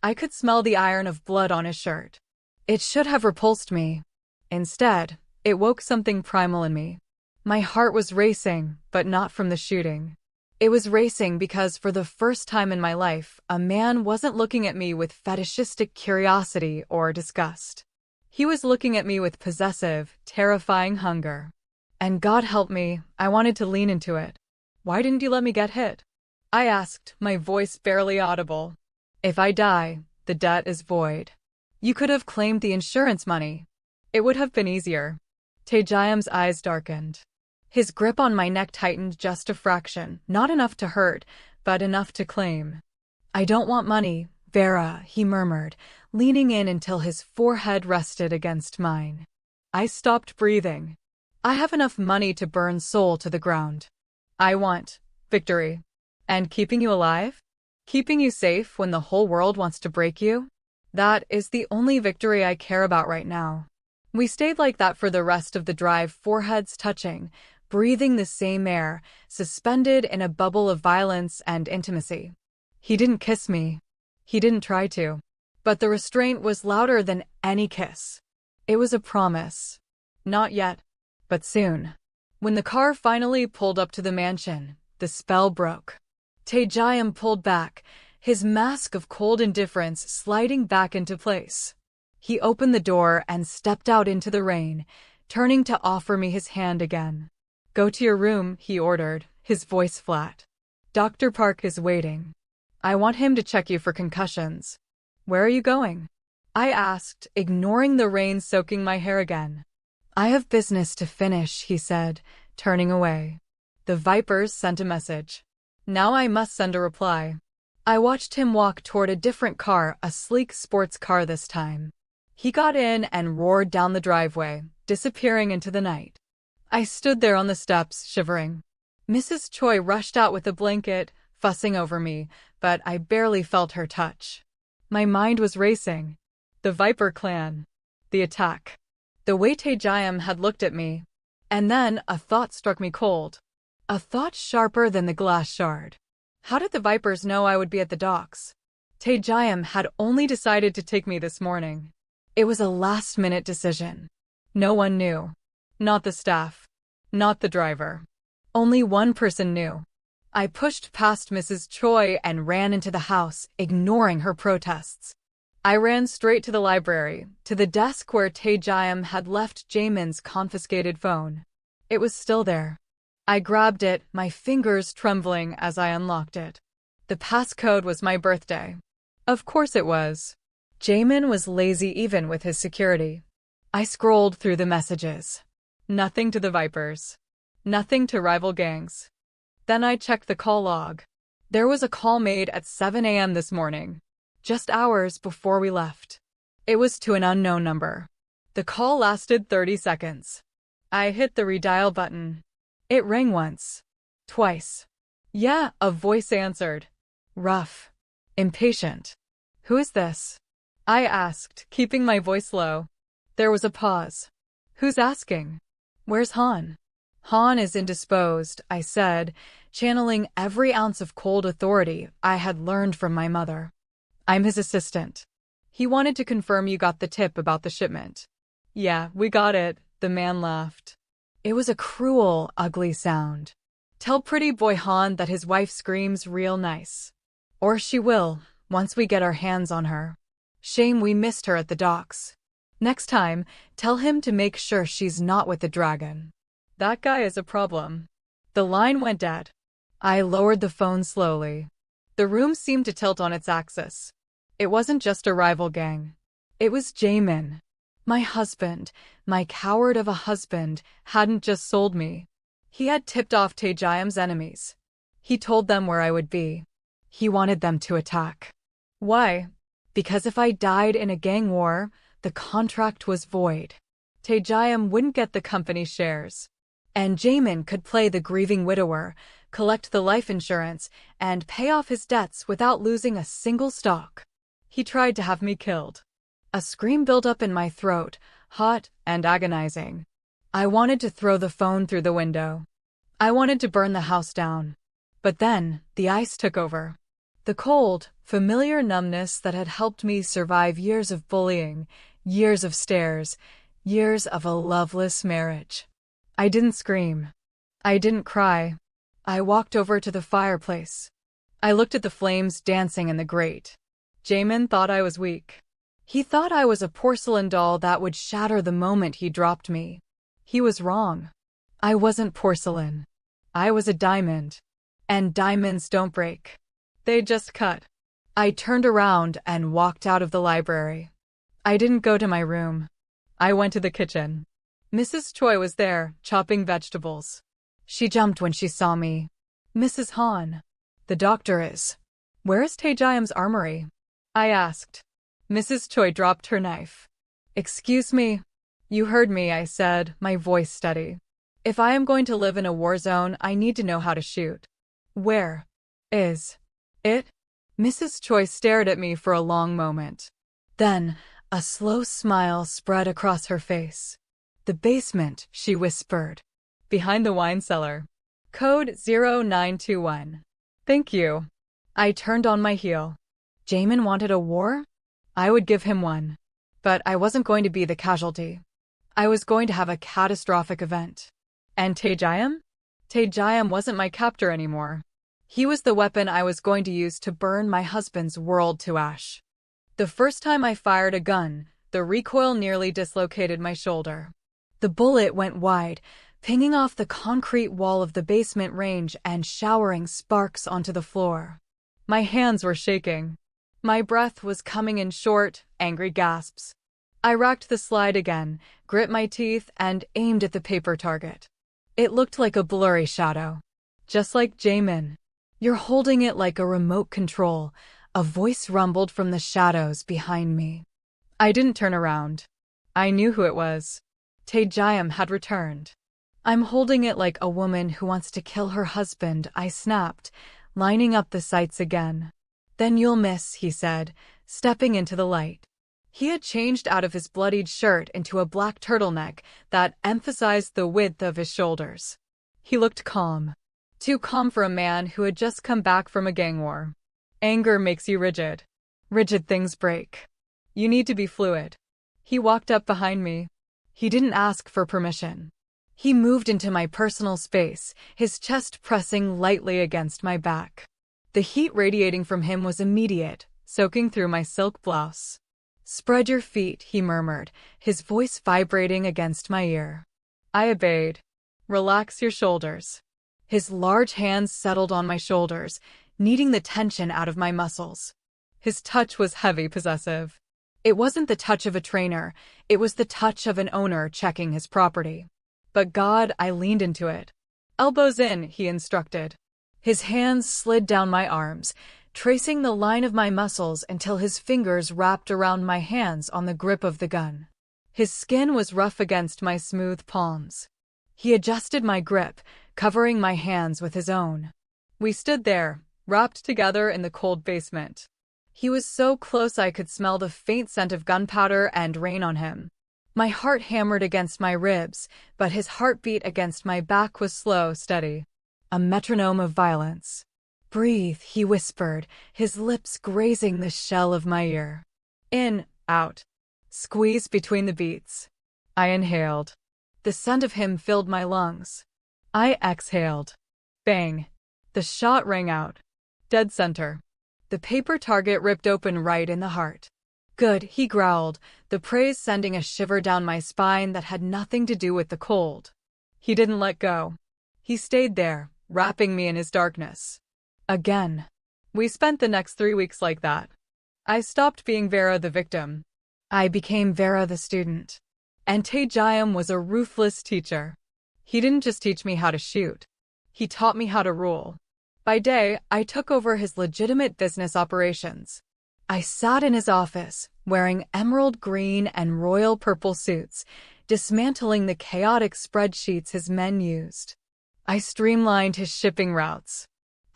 I could smell the iron of blood on his shirt. It should have repulsed me. Instead, it woke something primal in me. My heart was racing, but not from the shooting. It was racing because for the first time in my life, a man wasn't looking at me with fetishistic curiosity or disgust. He was looking at me with possessive, terrifying hunger. And God help me, I wanted to lean into it. "Why didn't you let me get hit?" I asked, my voice barely audible. "If I die, the debt is void. You could have claimed the insurance money. It would have been easier." Tae-gyeom's eyes darkened. His grip on my neck tightened just a fraction, not enough to hurt, but enough to claim. "I don't want money, Vera," he murmured, leaning in until his forehead rested against mine. I stopped breathing. "I have enough money to burn Seoul to the ground. I want victory. And keeping you alive? Keeping you safe when the whole world wants to break you? That is the only victory I care about right now." We stayed like that for the rest of the drive, foreheads touching, breathing the same air, suspended in a bubble of violence and intimacy. He didn't kiss me. He didn't try to. But the restraint was louder than any kiss. It was a promise. Not yet, but soon. When the car finally pulled up to the mansion, the spell broke. Tae-gyeom pulled back, his mask of cold indifference sliding back into place. He opened the door and stepped out into the rain, turning to offer me his hand again. "Go to your room," he ordered, his voice flat. "Dr. Park is waiting. I want him to check you for concussions." "Where are you going?" I asked, ignoring the rain soaking my hair again. "I have business to finish," he said, turning away. The Vipers sent a message. Now I must send a reply. I watched him walk toward a different car, a sleek sports car this time. He got in and roared down the driveway, disappearing into the night. I stood there on the steps, shivering. Mrs. Choi rushed out with a blanket, fussing over me, but I barely felt her touch. My mind was racing. The Viper clan. The attack. The way Tae-gyeom had looked at me. And then a thought struck me cold. A thought sharper than the glass shard. How did the Vipers know I would be at the docks? Tae-gyeom had only decided to take me this morning. It was a last-minute decision. No one knew. Not the staff. Not the driver. Only one person knew. I pushed past Mrs. Choi and ran into the house, ignoring her protests. I ran straight to the library, to the desk where Tae-gyeom had left Jae-min's confiscated phone. It was still there. I grabbed it, my fingers trembling as I unlocked it. The passcode was my birthday. Of course it was. Jae-min was lazy even with his security. I scrolled through the messages. Nothing to the Vipers. Nothing to rival gangs. Then I checked the call log. There was a call made at 7 a.m. this morning, just hours before we left. It was to an unknown number. The call lasted 30 seconds. I hit the redial button. It rang once. Twice. Yeah, a voice answered. Rough. Impatient. Who is this? I asked, keeping my voice low. There was a pause. Who's asking? Where's Han? Han is indisposed, I said, channeling every ounce of cold authority I had learned from my mother. I'm his assistant. He wanted to confirm you got the tip about the shipment. Yeah, we got it, the man laughed. It was a cruel, ugly sound. Tell pretty boy Han that his wife screams real nice. Or she will, once we get our hands on her. Shame we missed her at the docks. Next time, tell him to make sure she's not with the dragon. That guy is a problem. The line went dead. I lowered the phone slowly. The room seemed to tilt on its axis. It wasn't just a rival gang. It was Jae-min. My husband, my coward of a husband, hadn't just sold me. He had tipped off Tae-gyeom's enemies. He told them where I would be. He wanted them to attack. Why? Because if I died in a gang war, the contract was void. Tae-gyeom wouldn't get the company shares. And Jae-min could play the grieving widower, collect the life insurance, and pay off his debts without losing a single stock. He tried to have me killed. A scream built up in my throat, hot and agonizing. I wanted to throw the phone through the window. I wanted to burn the house down. But then, the ice took over. The cold, familiar numbness that had helped me survive years of bullying, years of stares, years of a loveless marriage. I didn't scream. I didn't cry. I walked over to the fireplace. I looked at the flames dancing in the grate. Jae-min thought I was weak. He thought I was a porcelain doll that would shatter the moment he dropped me. He was wrong. I wasn't porcelain. I was a diamond. And diamonds don't break. They just cut. I turned around and walked out of the library. I didn't go to my room. I went to the kitchen. Mrs. Choi was there, chopping vegetables. She jumped when she saw me. Mrs. Han. The doctor is. Where is Tae-gyeom's armory? I asked. Mrs. Choi dropped her knife. Excuse me. You heard me, I said, my voice steady. If I am going to live in a war zone, I need to know how to shoot. Where is it? Mrs. Choi stared at me for a long moment. Then, a slow smile spread across her face. The basement, she whispered. Behind the wine cellar. Code 0921. Thank you. I turned on my heel. Jae-min wanted a war? I would give him one. But I wasn't going to be the casualty. I was going to have a catastrophic event. And Tae-gyeom? Tae-gyeom wasn't my captor anymore. He was the weapon I was going to use to burn my husband's world to ash. The first time I fired a gun, the recoil nearly dislocated my shoulder. The bullet went wide, pinging off the concrete wall of the basement range and showering sparks onto the floor. My hands were shaking. My breath was coming in short, angry gasps. I racked the slide again, grit my teeth, and aimed at the paper target. It looked like a blurry shadow. Just like Jae-min. You're holding it like a remote control, a voice rumbled from the shadows behind me. I didn't turn around. I knew who it was. Tae-gyeom had returned. I'm holding it like a woman who wants to kill her husband, I snapped, lining up the sights again. Then you'll miss, he said, stepping into the light. He had changed out of his bloodied shirt into a black turtleneck that emphasized the width of his shoulders. He looked calm. Too calm for a man who had just come back from a gang war. Anger makes you rigid. Rigid things break. You need to be fluid. He walked up behind me. He didn't ask for permission. He moved into my personal space, his chest pressing lightly against my back. The heat radiating from him was immediate, soaking through my silk blouse. "Spread your feet," he murmured, his voice vibrating against my ear. I obeyed. "Relax your shoulders." His large hands settled on my shoulders, kneading the tension out of my muscles. His touch was heavy, possessive. It wasn't the touch of a trainer, it was the touch of an owner checking his property. But God, I leaned into it. "Elbows in," he instructed. His hands slid down my arms, tracing the line of my muscles until his fingers wrapped around my hands on the grip of the gun. His skin was rough against my smooth palms. He adjusted my grip, covering my hands with his own. We stood there, wrapped together in the cold basement. He was so close I could smell the faint scent of gunpowder and rain on him. My heart hammered against my ribs, but his heartbeat against my back was slow, steady. A metronome of violence. "Breathe," he whispered, his lips grazing the shell of my ear. "In, out. Squeeze between the beats." I inhaled. The scent of him filled my lungs. I exhaled. Bang. The shot rang out. Dead center. The paper target ripped open right in the heart. "Good," he growled, the praise sending a shiver down my spine that had nothing to do with the cold. He didn't let go. He stayed there, wrapping me in his darkness. Again. We spent the next 3 weeks like that. I stopped being Vera the victim. I became Vera the student. And Tae-gyeom was a ruthless teacher. He didn't just teach me how to shoot. He taught me how to rule. By day, I took over his legitimate business operations. I sat in his office, wearing emerald green and royal purple suits, dismantling the chaotic spreadsheets his men used. I streamlined his shipping routes.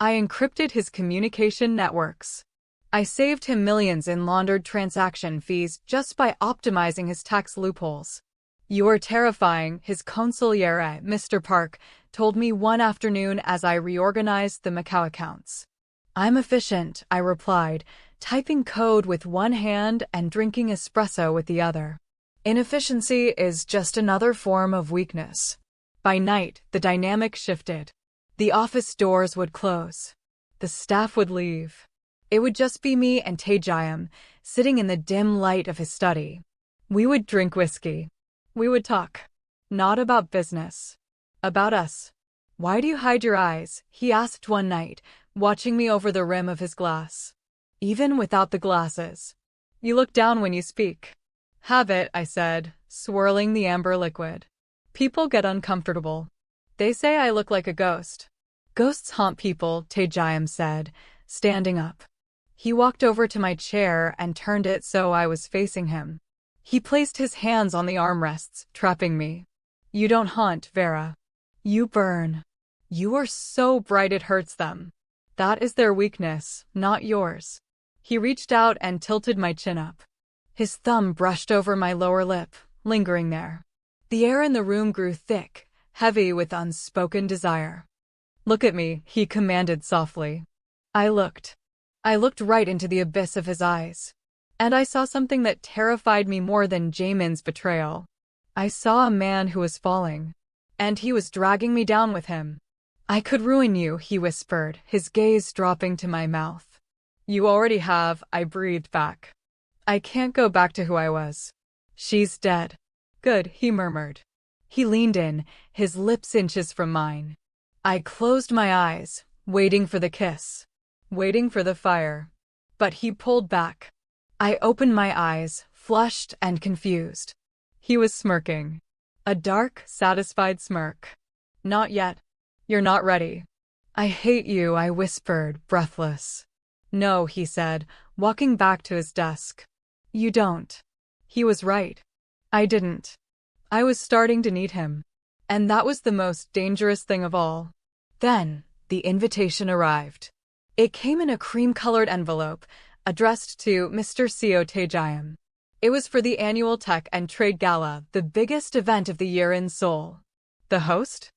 I encrypted his communication networks. I saved him millions in laundered transaction fees just by optimizing his tax loopholes. "You're terrifying," his consigliere, Mr. Park, told me one afternoon as I reorganized the Macau accounts. "I'm efficient," I replied, typing code with one hand and drinking espresso with the other. Inefficiency is just another form of weakness. By night, the dynamic shifted. The office doors would close. The staff would leave. It would just be me and Tae-gyeom, sitting in the dim light of his study. We would drink whiskey. We would talk. Not about business. About us. "Why do you hide your eyes?" he asked one night, watching me over the rim of his glass. "Even without the glasses. You look down when you speak." "Have it," I said, swirling the amber liquid. "People get uncomfortable. They say I look like a ghost." "Ghosts haunt people," Tae-gyeom said, standing up. He walked over to my chair and turned it so I was facing him. He placed his hands on the armrests, trapping me. "You don't haunt, Vera. You burn. You are so bright it hurts them. That is their weakness, not yours." He reached out and tilted my chin up. His thumb brushed over my lower lip, lingering there. The air in the room grew thick, heavy with unspoken desire. "Look at me," he commanded softly. I looked. I looked right into the abyss of his eyes. And I saw something that terrified me more than Jae-min's betrayal. I saw a man who was falling. And he was dragging me down with him. "I could ruin you," he whispered, his gaze dropping to my mouth. "You already have," I breathed back. "I can't go back to who I was." "She's dead." "Good," he murmured. He leaned in, his lips inches from mine. I closed my eyes, waiting for the kiss. Waiting for the fire. But he pulled back. I opened my eyes, flushed and confused. He was smirking. A dark, satisfied smirk. "Not yet. You're not ready." "I hate you," I whispered, breathless. "No," he said, walking back to his desk. "You don't." He was right. I didn't. I was starting to need him. And that was the most dangerous thing of all. Then, the invitation arrived. It came in a cream-colored envelope, addressed to Mr. Seo Tae-gyeom. It was for the annual Tech and Trade Gala, the biggest event of the year in Seoul. The host?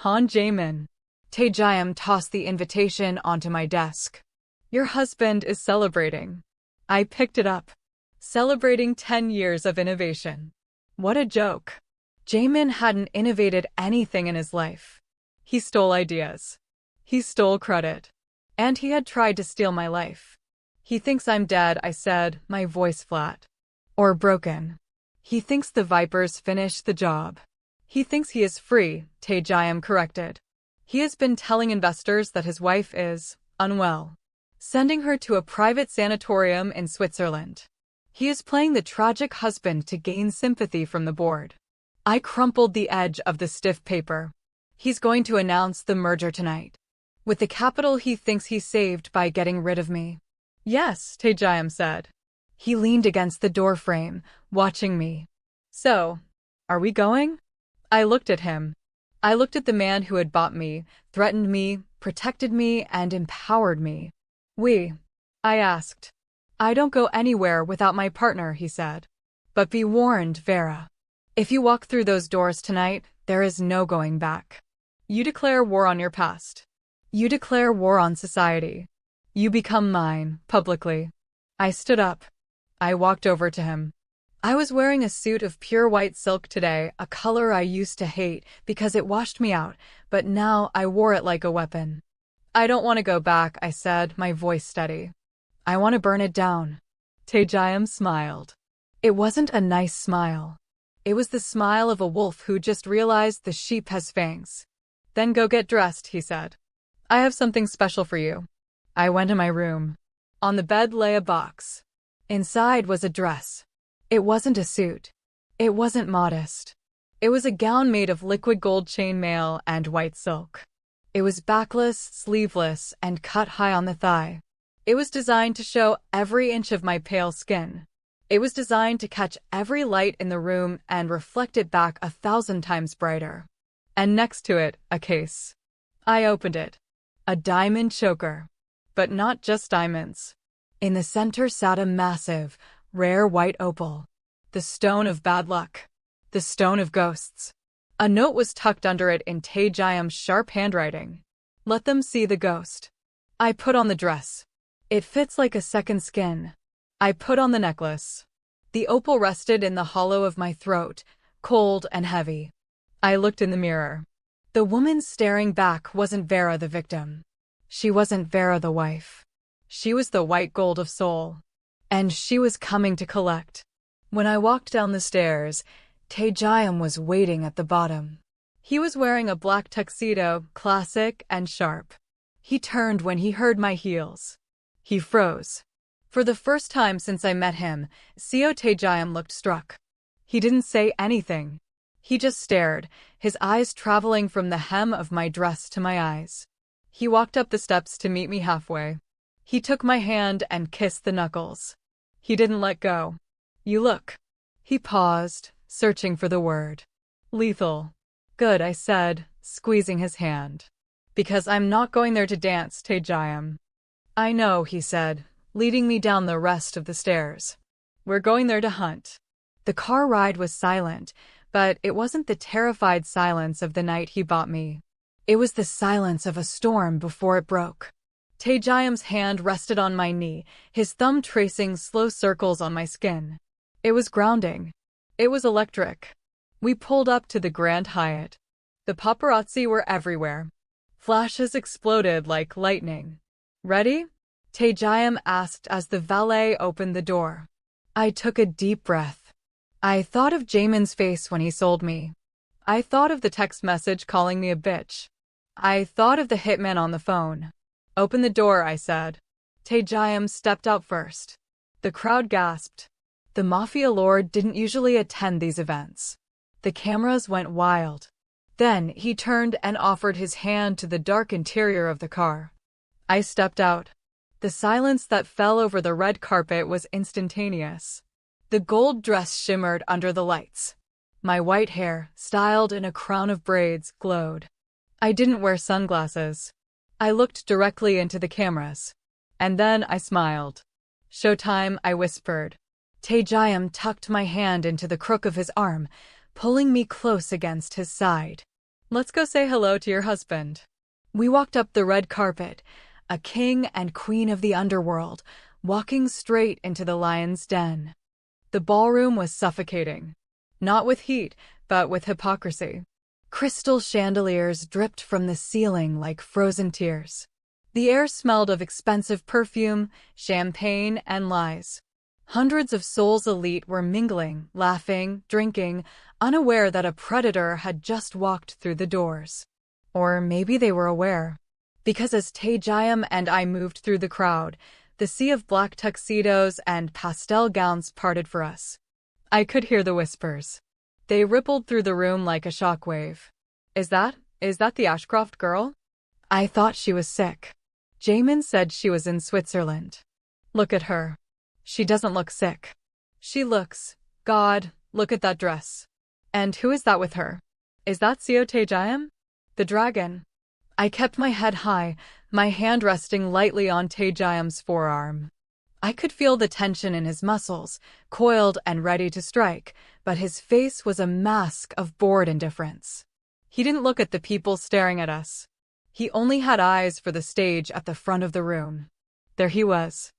Jae-min. Tae-gyeom tossed the invitation onto my desk. Your husband is celebrating. I picked it up. Celebrating 10 years of innovation. What a joke. Jae-min hadn't innovated anything in his life. He stole ideas. He stole credit. And he had tried to steal my life. He thinks I'm dead, I said, my voice flat. Or broken. He thinks the Vipers finished the job. He thinks he is free, Tae-gyeom corrected. He has been telling investors that his wife is unwell, sending her to a private sanatorium in Switzerland. He is playing the tragic husband to gain sympathy from the board. I crumpled the edge of the stiff paper. He's going to announce the merger tonight. With the capital he thinks he saved by getting rid of me. Yes, Tae-gyeom said. He leaned against the doorframe, watching me. So, are we going? I looked at him. I looked at the man who had bought me, threatened me, protected me, and empowered me. I asked. I don't go anywhere without my partner, he said. But be warned, Vera. If you walk through those doors tonight, there is no going back. You declare war on your past. You declare war on society. You become mine, publicly. I stood up. I walked over to him. I was wearing a suit of pure white silk today, a color I used to hate because it washed me out, but now I wore it like a weapon. I don't want to go back, I said, my voice steady. I want to burn it down. Tae-gyeom smiled. It wasn't a nice smile. It was the smile of a wolf who just realized the sheep has fangs. Then go get dressed, he said. I have something special for you. I went to my room. On the bed lay a box. Inside was a dress. It wasn't a suit. It wasn't modest. It was a gown made of liquid gold chainmail and white silk. It was backless, sleeveless, and cut high on the thigh. It was designed to show every inch of my pale skin. It was designed to catch every light in the room and reflect it back 1,000 times brighter. And next to it, a case. I opened it. A diamond choker. But not just diamonds. In the center sat a massive, rare white opal. The stone of bad luck. The stone of ghosts. A note was tucked under it in Tae-gyeom's sharp handwriting. Let them see the ghost. I put on the dress. It fits like a second skin. I put on the necklace. The opal rested in the hollow of my throat, cold and heavy. I looked in the mirror. The woman staring back wasn't Vera the victim. She wasn't Vera the wife. She was the white gold of Seoul. And she was coming to collect. When I walked down the stairs, Tae-gyeom was waiting at the bottom. He was wearing a black tuxedo, classic and sharp. He turned when he heard my heels. He froze. For the first time since I met him, Seo Tae-gyeom looked struck. He didn't say anything. He just stared, his eyes traveling from the hem of my dress to my eyes. He walked up the steps to meet me halfway. He took my hand and kissed the knuckles. He didn't let go. You look. He paused, searching for the word. Lethal. Good, I said, squeezing his hand. Because I'm not going there to dance, Tae-gyeom. I know, he said, leading me down the rest of the stairs. We're going there to hunt. The car ride was silent, but it wasn't the terrified silence of the night he bought me. It was the silence of a storm before it broke. Tae-gyeom's hand rested on my knee, his thumb tracing slow circles on my skin. It was grounding. It was electric. We pulled up to the Grand Hyatt. The paparazzi were everywhere. Flashes exploded like lightning. Ready? Tae-gyeom asked as the valet opened the door. I took a deep breath. I thought of Jae-min's face when he sold me. I thought of the text message calling me a bitch. I thought of the hitman on the phone. Open the door, I said. Tae-gyeom stepped out first. The crowd gasped. The Mafia Lord didn't usually attend these events. The cameras went wild. Then he turned and offered his hand to the dark interior of the car. I stepped out. The silence that fell over the red carpet was instantaneous. The gold dress shimmered under the lights. My white hair, styled in a crown of braids, glowed. I didn't wear sunglasses. I looked directly into the cameras. And then I smiled. Showtime, I whispered. Tae-gyeom tucked my hand into the crook of his arm, pulling me close against his side. Let's go say hello to your husband. We walked up the red carpet, a king and queen of the underworld, walking straight into the lion's den. The ballroom was suffocating. Not with heat, but with hypocrisy. Crystal chandeliers dripped from the ceiling like frozen tears. The air smelled of expensive perfume, champagne, and lies. Hundreds of Seoul's elite were mingling, laughing, drinking, unaware that a predator had just walked through the doors. Or maybe they were aware. Because as Tae-gyeom and I moved through the crowd, the sea of black tuxedos and pastel gowns parted for us. I could hear the whispers. They rippled through the room like a shockwave. Is that the Ashcroft girl? I thought she was sick. Jae-min said she was in Switzerland. Look at her. She doesn't look sick. She looks, God, look at that dress. And who is that with her? Is that Seo Tae-gyeom? The dragon. I kept my head high, my hand resting lightly on Tae-gyeom's forearm. I could feel the tension in his muscles, coiled and ready to strike, but his face was a mask of bored indifference. He didn't look at the people staring at us. He only had eyes for the stage at the front of the room. There he was.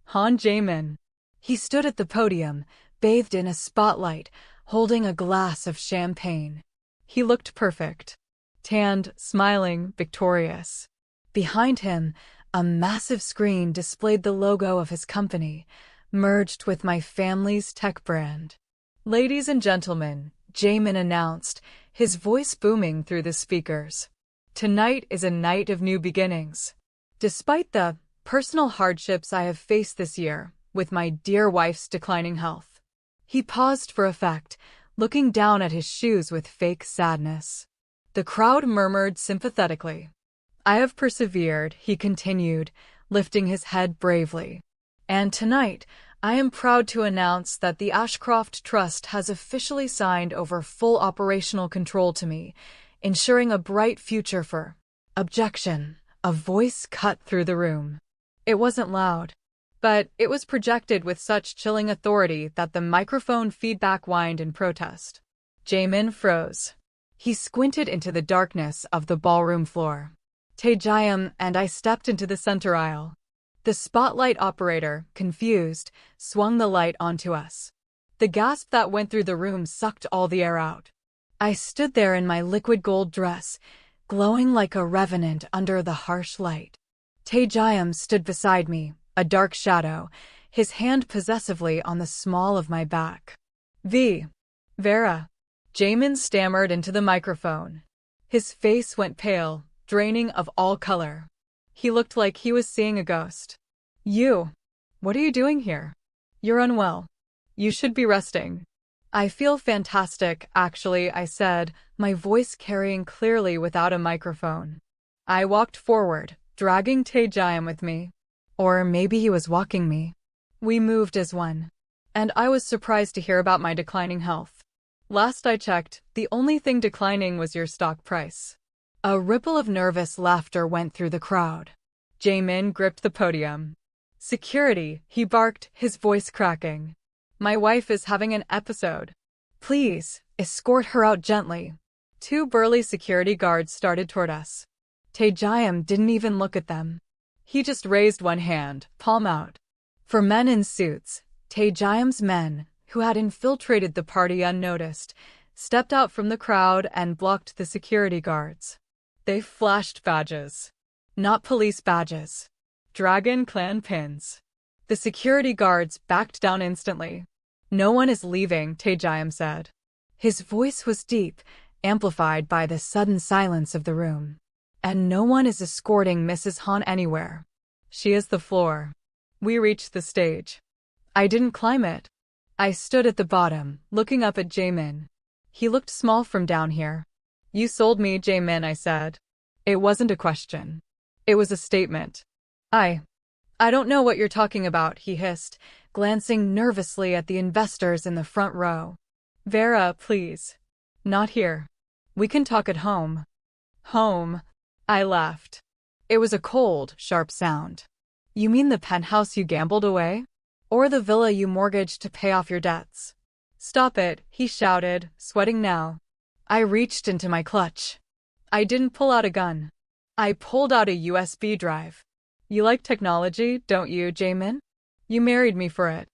Jae-min. He stood at the podium, bathed in a spotlight, holding a glass of champagne. He looked perfect. Tanned, smiling, victorious. Behind him, a massive screen displayed the logo of his company, merged with my family's tech brand. Ladies and gentlemen, Jae-min announced, his voice booming through the speakers. Tonight is a night of new beginnings. Despite the personal hardships I have faced this year, with my dear wife's declining health. He paused for effect, looking down at his shoes with fake sadness. The crowd murmured sympathetically. I have persevered, he continued, lifting his head bravely. And tonight, I am proud to announce that the Ashcroft Trust has officially signed over full operational control to me, ensuring a bright future for... Objection. A voice cut through the room. It wasn't loud, but it was projected with such chilling authority that the microphone feedback whined in protest. Jae-min froze. He squinted into the darkness of the ballroom floor. Tae-gyeom and I stepped into the center aisle. The spotlight operator, confused, swung the light onto us. The gasp that went through the room sucked all the air out. I stood there in my liquid gold dress, glowing like a revenant under the harsh light. Tae-gyeom stood beside me, a dark shadow, his hand possessively on the small of my back. Vera. Jae-min stammered into the microphone. His face went pale, draining of all color. He looked like he was seeing a ghost. What are you doing here? You're unwell. You should be resting. I feel fantastic, actually, I said, my voice carrying clearly without a microphone. I walked forward, dragging Tae-gyeom with me. Or maybe he was walking me. We moved as one. And I was surprised to hear about my declining health. Last I checked, the only thing declining was your stock price. A ripple of nervous laughter went through the crowd. Jae-min gripped the podium. Security, he barked, his voice cracking. My wife is having an episode. Please, escort her out gently. 2 burly security guards started toward us. Tae-gyeom didn't even look at them. He just raised one hand, palm out. For men in suits, Tae-gyeom's men, who had infiltrated the party unnoticed, stepped out from the crowd and blocked the security guards. They flashed badges. Not police badges. Dragon Clan pins. The security guards backed down instantly. No one is leaving, Tae-gyeom said. His voice was deep, amplified by the sudden silence of the room. And no one is escorting Mrs. Han anywhere. She is the floor. We reached the stage. I didn't climb it. I stood at the bottom, looking up at Jae-min. He looked small from down here. You sold me, Jae-min, I said. It wasn't a question. It was a statement. I don't know what you're talking about, he hissed, glancing nervously at the investors in the front row. Vera, please. Not here. We can talk at home. Home. I laughed. It was a cold, sharp sound. You mean the penthouse you gambled away? Or the villa you mortgaged to pay off your debts. Stop it, he shouted, sweating now. I reached into my clutch. I didn't pull out a gun. I pulled out a USB drive. You like technology, don't you, Jae-min? You married me for it.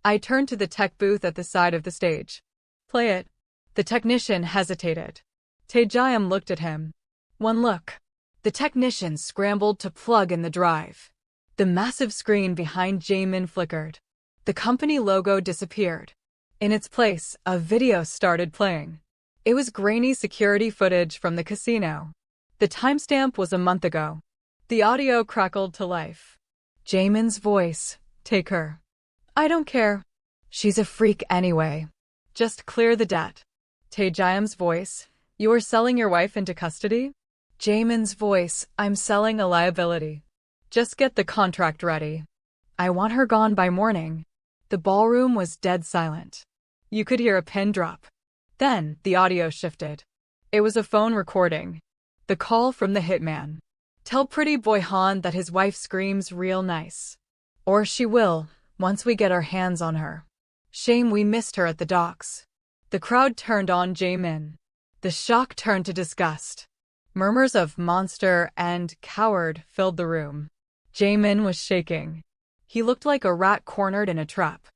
I turned to the tech booth at the side of the stage. Play it. The technician hesitated. Tae-gyeom looked at him. One look. The technician scrambled to plug in the drive. The massive screen behind Jae-min flickered. The company logo disappeared. In its place, a video started playing. It was grainy security footage from the casino. The timestamp was a month ago. The audio crackled to life. Jae-min's voice. Take her. I don't care. She's a freak anyway. Just clear the debt. Tae-gyeom's voice. You are selling your wife into custody? Jae-min's voice. I'm selling a liability. Just get the contract ready. I want her gone by morning. The ballroom was dead silent. You could hear a pin drop. Then, the audio shifted. It was a phone recording. The call from the hitman. Tell pretty boy Han that his wife screams real nice. Or she will, once we get our hands on her. Shame we missed her at the docks. The crowd turned on Jae-min. The shock turned to disgust. Murmurs of monster and coward filled the room. Jae-min was shaking. He looked like a rat cornered in a trap.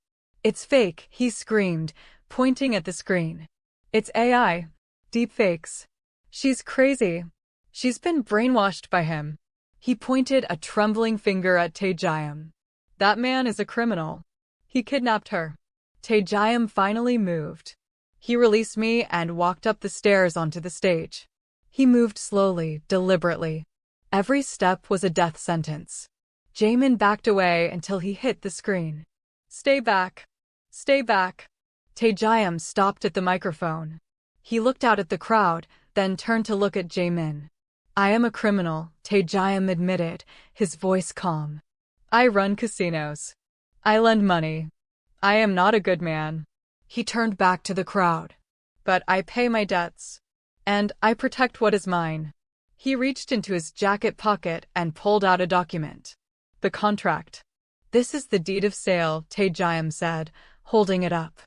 It's fake, he screamed, pointing at the screen. It's AI. Deepfakes. She's crazy. She's been brainwashed by him. He pointed a trembling finger at Tae-gyeom. That man is a criminal. He kidnapped her. Tae-gyeom finally moved. He released me and walked up the stairs onto the stage. He moved slowly, deliberately. Every step was a death sentence. Jae-min backed away until he hit the screen. Stay back. Stay back. Tae-gyeom stopped at the microphone. He looked out at the crowd, then turned to look at Jae-min. I am a criminal, Tae-gyeom admitted, his voice calm. I run casinos. I lend money. I am not a good man. He turned back to the crowd. But I pay my debts. And I protect what is mine. He reached into his jacket pocket and pulled out a document. The contract. This is the deed of sale, Tae-gyeom said, holding it up.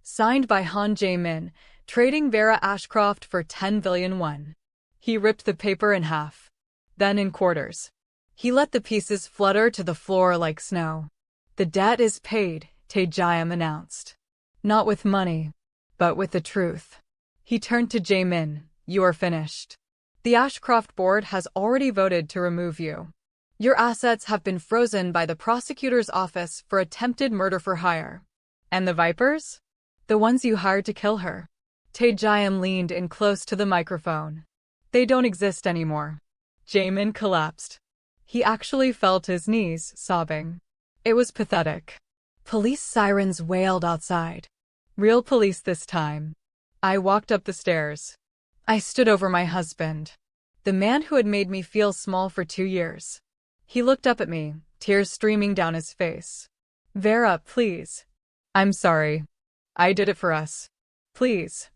Signed by Han Jae-min, trading Vera Ashcroft for 10 billion won. He ripped the paper in half. Then in quarters. He let the pieces flutter to the floor like snow. The debt is paid, Tae-gyeom announced. Not with money, but with the truth. He turned to Jae-min. You are finished. The Ashcroft board has already voted to remove you. Your assets have been frozen by the prosecutor's office for attempted murder for hire. And the Vipers? The ones you hired to kill her. Tae-gyeom leaned in close to the microphone. They don't exist anymore. Jae-min collapsed. He actually fell to his knees, sobbing. It was pathetic. Police sirens wailed outside. Real police this time. I walked up the stairs. I stood over my husband. The man who had made me feel small for 2 years. He looked up at me, tears streaming down his face. Vera, please. I'm sorry. I did it for us. Please.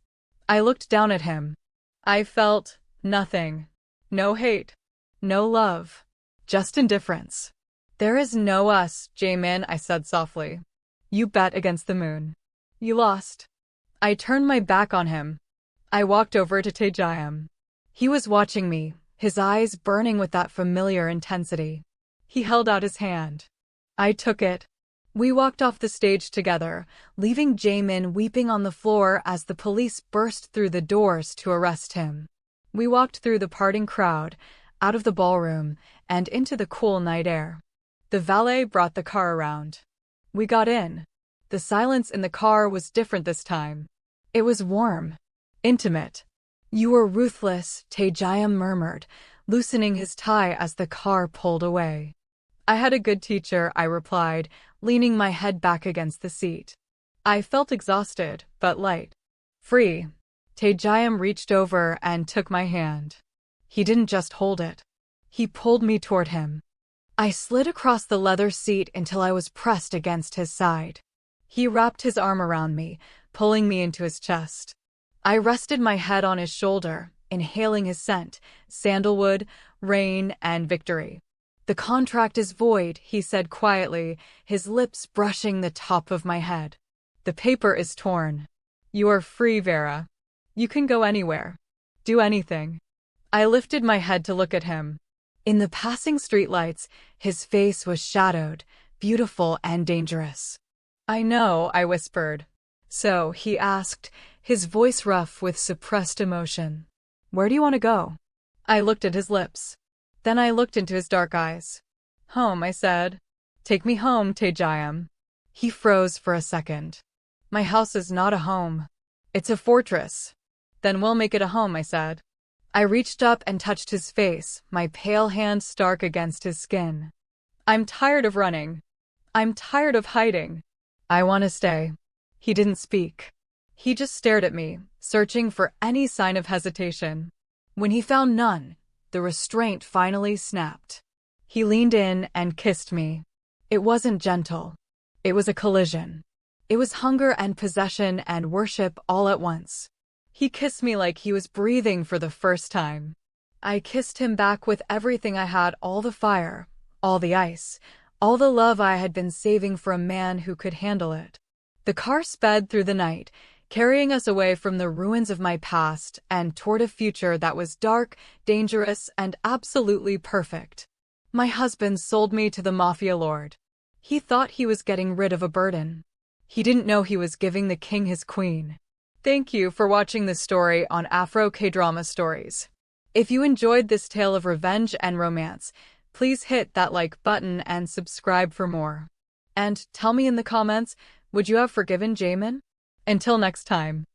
I looked down at him. I felt nothing. No hate. No love. Just indifference. There is no us, Jae-min, I said softly. You bet against the moon. You lost. I turned my back on him. I walked over to Tae-gyeom. He was watching me, his eyes burning with that familiar intensity. He held out his hand. I took it. We walked off the stage together, leaving Jae-min weeping on the floor as the police burst through the doors to arrest him. We walked through the parting crowd, out of the ballroom, and into the cool night air. The valet brought the car around. We got in. The silence in the car was different this time. It was warm. Intimate. You were ruthless, Tae-gyeom murmured, loosening his tie as the car pulled away. I had a good teacher, I replied, leaning my head back against the seat. I felt exhausted, but light. Free. Tae-gyeom reached over and took my hand. He didn't just hold it. He pulled me toward him. I slid across the leather seat until I was pressed against his side. He wrapped his arm around me, pulling me into his chest. I rested my head on his shoulder, inhaling his scent, sandalwood, rain, and victory. "The contract is void," he said quietly, his lips brushing the top of my head. "The paper is torn. You are free, Vera. You can go anywhere. Do anything." I lifted my head to look at him. In the passing streetlights, his face was shadowed, beautiful and dangerous. "I know," I whispered. "So," he asked, his voice rough with suppressed emotion. "Where do you want to go?" I looked at his lips. Then I looked into his dark eyes. "Home," I said. "Take me home, Tae-gyeom." He froze for a second. "My house is not a home. It's a fortress." "Then we'll make it a home," I said. I reached up and touched his face, my pale hand stark against his skin. "I'm tired of running. I'm tired of hiding. I want to stay." He didn't speak. He just stared at me, searching for any sign of hesitation. When he found none, the restraint finally snapped. He leaned in and kissed me. It wasn't gentle. It was a collision. It was hunger and possession and worship all at once. He kissed me like he was breathing for the first time. I kissed him back with everything I had, all the fire, all the ice, all the love I had been saving for a man who could handle it. The car sped through the night, carrying us away from the ruins of my past and toward a future that was dark, dangerous, and absolutely perfect. My husband sold me to the Mafia Lord. He thought he was getting rid of a burden. He didn't know he was giving the king his queen. Thank you for watching this story on Afro-K-drama stories. If you enjoyed this tale of revenge and romance, please hit that like button and subscribe for more. And tell me in the comments, would you have forgiven Jae-min? Until next time.